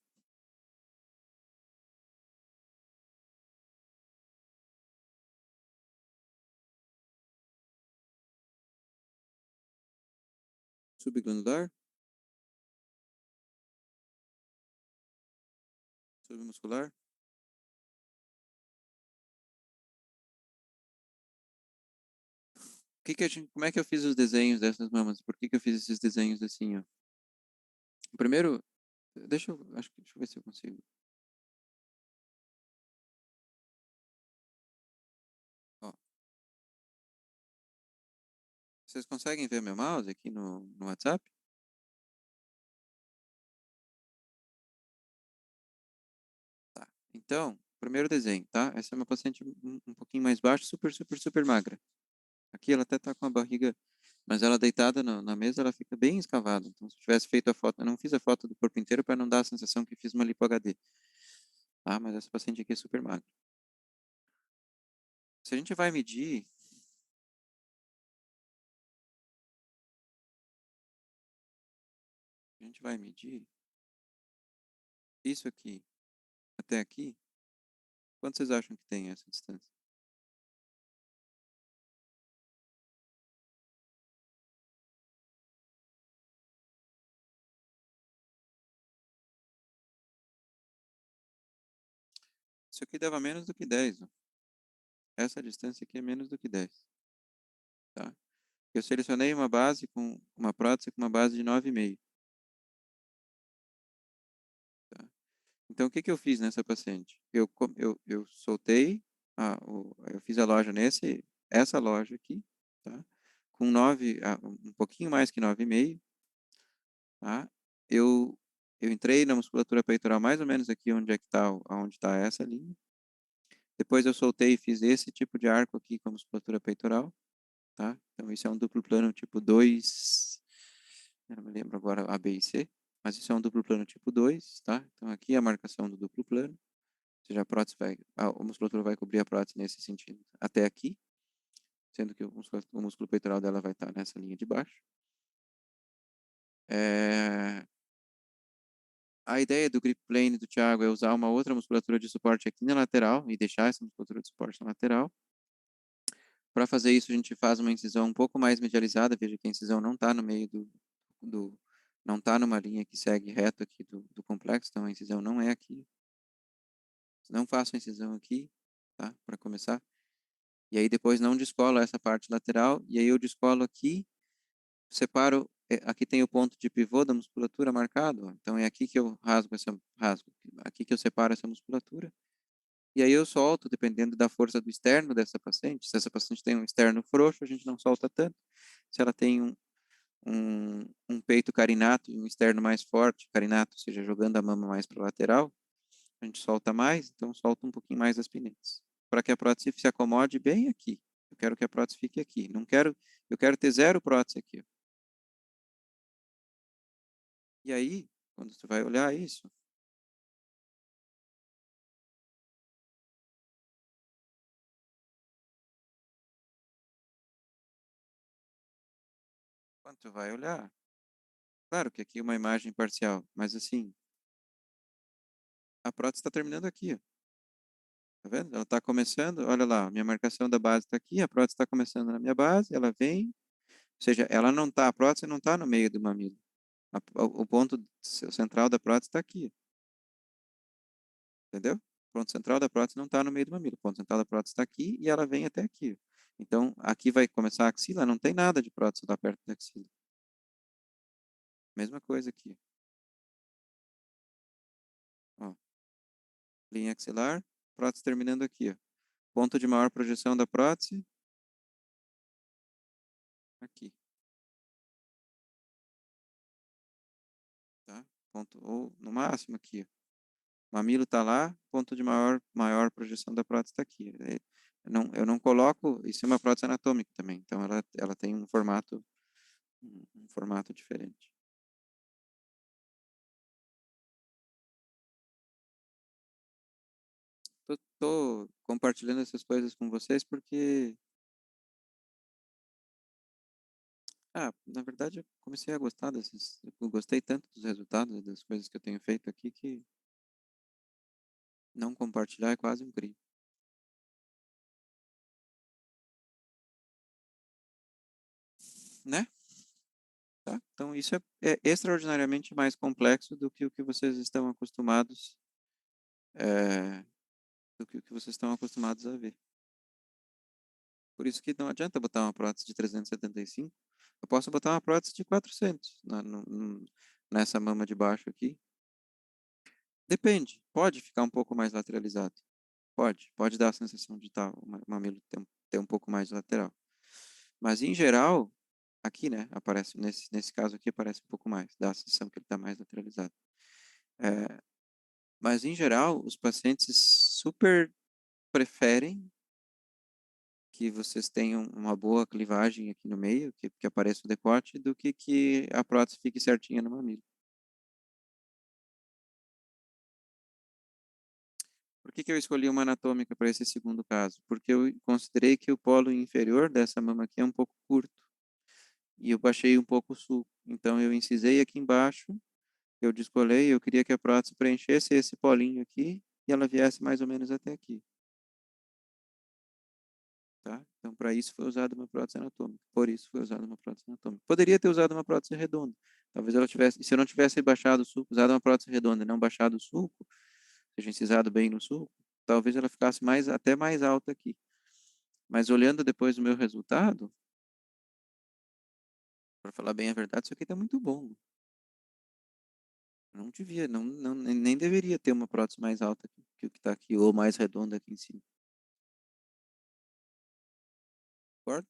Subglandular? Submuscular? Como é que eu fiz os desenhos dessas mamas? Por que que eu fiz esses desenhos assim, ó? Primeiro, deixa eu ver se eu consigo. Ó, vocês conseguem ver meu mouse aqui no WhatsApp? Tá. Então, primeiro desenho, tá? Essa é uma paciente um pouquinho mais baixa, super, super, super magra. Aqui ela até tá com a barriga, mas ela deitada na mesa, ela fica bem escavada. Então, se eu tivesse feito a foto, eu não fiz a foto do corpo inteiro para não dar a sensação que fiz uma lipo HD. Tá? Mas essa paciente aqui é super magra. Se a gente vai medir, a gente vai medir isso aqui até aqui, quanto vocês acham que tem essa distância? Isso aqui dava menos do que 10, ó. Essa distância aqui é menos do que 10, tá? Eu selecionei uma base com uma prótese com uma base de 9,5, tá? Então, o que que eu fiz nessa paciente? Eu soltei, eu fiz a loja essa loja aqui, tá? Com 9, um pouquinho mais que 9,5, tá? Eu, eu entrei na musculatura peitoral mais ou menos aqui onde está essa linha. Depois eu soltei e fiz esse tipo de arco aqui com a musculatura peitoral, tá? Então, isso é um duplo plano tipo 2. Eu não me lembro agora A, B e C, mas isso é um duplo plano tipo 2, tá? Então, aqui é a marcação do duplo plano, ou seja, a musculatura vai cobrir a prótese nesse sentido até aqui, sendo que o músculo peitoral dela vai estar nessa linha de baixo. É... A ideia do grip plane do Thiago é usar uma outra musculatura de suporte aqui na lateral e deixar essa musculatura de suporte na lateral. Para fazer isso, a gente faz uma incisão um pouco mais medializada. Veja que a incisão não está no meio não está numa linha que segue reto aqui do complexo, então a incisão não é aqui. Não faço a incisão aqui, tá? Para começar. E aí depois não descolo essa parte lateral, e aí eu descolo aqui, separo, aqui tem o ponto de pivô da musculatura marcado, ó. Então é aqui que eu rasgo, aqui que eu separo essa musculatura. E aí eu solto, dependendo da força do externo dessa paciente. Se essa paciente tem um externo frouxo, a gente não solta tanto. Se ela tem um peito carinato e um externo mais forte, carinato, ou seja, jogando a mama mais para a lateral, a gente solta mais, então solta um pouquinho mais as pinetas. Para que a prótese se acomode bem aqui. Eu quero que a prótese fique aqui. Não quero, eu quero ter zero prótese aqui, ó. E aí, quando você vai olhar isso, quando você vai olhar, Claro que aqui é uma imagem parcial, mas assim, a prótese está terminando aqui, ó. Tá vendo? Ela está começando, olha lá, minha marcação da base está aqui, a prótese está começando na minha base, ela vem, ou seja, ela não está, a prótese não está no meio do mamilo. O ponto central da prótese está aqui, entendeu? O ponto central da prótese não está no meio do mamilo, o ponto central da prótese está aqui e ela vem até aqui. Então, aqui vai começar a axila, não tem nada de prótese lá perto da axila. Mesma coisa aqui, ó, linha axilar, prótese terminando aqui, ó. Ponto de maior projeção da prótese, aqui, tá? Ponto, ou no máximo aqui, ó. O mamilo está lá, ponto de maior projeção da prótese está aqui. Eu não coloco, isso é uma prótese anatômica também, então ela tem um formato diferente. Tô compartilhando essas coisas com vocês porque, na verdade, eu comecei a gostar eu gostei tanto dos resultados das coisas que eu tenho feito aqui que não compartilhar é quase um crime, né? Tá? Então, isso é extraordinariamente mais complexo do que o que vocês estão acostumados, é, do que o que vocês estão acostumados a ver. Por isso que não adianta botar uma prótese de 375. Eu posso botar uma prótese de 400 nessa mama de baixo aqui. Depende. Pode ficar um pouco mais lateralizado. Pode dar a sensação de o mamilo ter um pouco mais de lateral. Mas em geral, aqui, né, aparece, nesse caso aqui aparece um pouco mais, dá a sensação que ele está mais lateralizado. É, mas em geral, os pacientes super preferem que vocês tenham uma boa clivagem aqui no meio, que apareça o decote, do que a prótese fique certinha no mamilo. Por que eu escolhi uma anatômica para esse segundo caso? Porque eu considerei que o polo inferior dessa mama aqui é um pouco curto e eu baixei um pouco o sulco. Então eu incisei aqui embaixo, eu descolei, eu queria que a prótese preenchesse esse polinho aqui e ela viesse mais ou menos até aqui. Tá? Então, para isso foi usada uma prótese anatômica. Por isso foi usada uma prótese anatômica. Poderia ter usado uma prótese redonda. Talvez ela tivesse, se eu não tivesse baixado o sulco, usado uma prótese redonda e não baixado o sulco, seja incisado bem no sulco, talvez ela ficasse até mais alta aqui. Mas olhando depois o meu resultado, para falar bem a verdade, isso aqui está muito bom. Não devia, nem deveria ter uma prótese mais alta que o que está aqui, ou mais redonda aqui em cima. Concorda?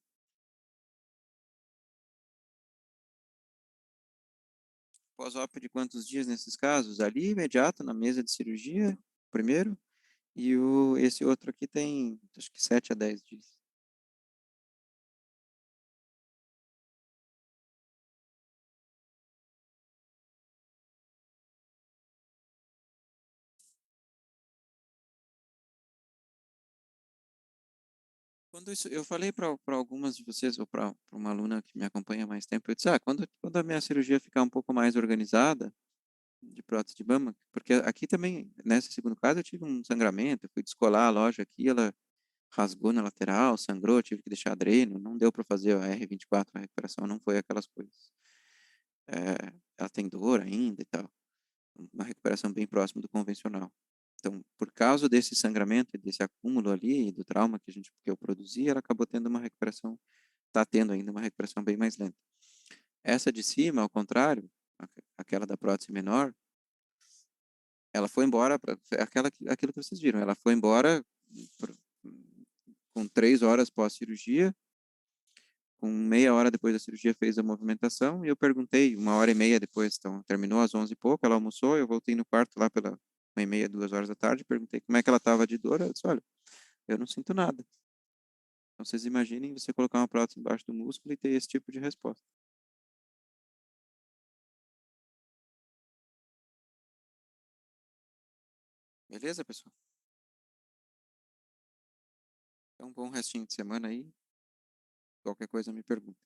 Pós-op de quantos dias nesses casos? Ali, imediato, na mesa de cirurgia, primeiro. E esse outro aqui tem, acho que 7 a 10 dias. Quando isso, eu falei para algumas de vocês, ou para uma aluna que me acompanha há mais tempo, eu disse, quando a minha cirurgia ficar um pouco mais organizada, de prótese de mama, porque aqui também, nesse segundo caso, eu tive um sangramento, eu fui descolar a loja aqui, ela rasgou na lateral, sangrou, tive que deixar dreno, não deu para fazer a R24, a recuperação não foi aquelas coisas. Ela tem dor ainda e tal, uma recuperação bem próxima do convencional. Então, por causa desse sangramento e desse acúmulo ali, do trauma que eu produzi, ela acabou tendo uma recuperação, está tendo ainda uma recuperação bem mais lenta. Essa de cima, ao contrário, aquela da prótese menor, ela foi embora, aquilo que vocês viram, ela foi embora por- com 3 horas pós-cirurgia, com meia hora depois da cirurgia fez a movimentação, e eu perguntei, 1 hora e meia depois, então terminou às 11 e pouco, ela almoçou, eu voltei no quarto lá pela 1h30, 2 horas da tarde, perguntei como é que ela estava de dor, ela disse, olha, eu não sinto nada. Então vocês imaginem você colocar uma prótese embaixo do músculo e ter esse tipo de resposta. Beleza, pessoal? Então, bom restinho de semana aí, qualquer coisa me pergunta.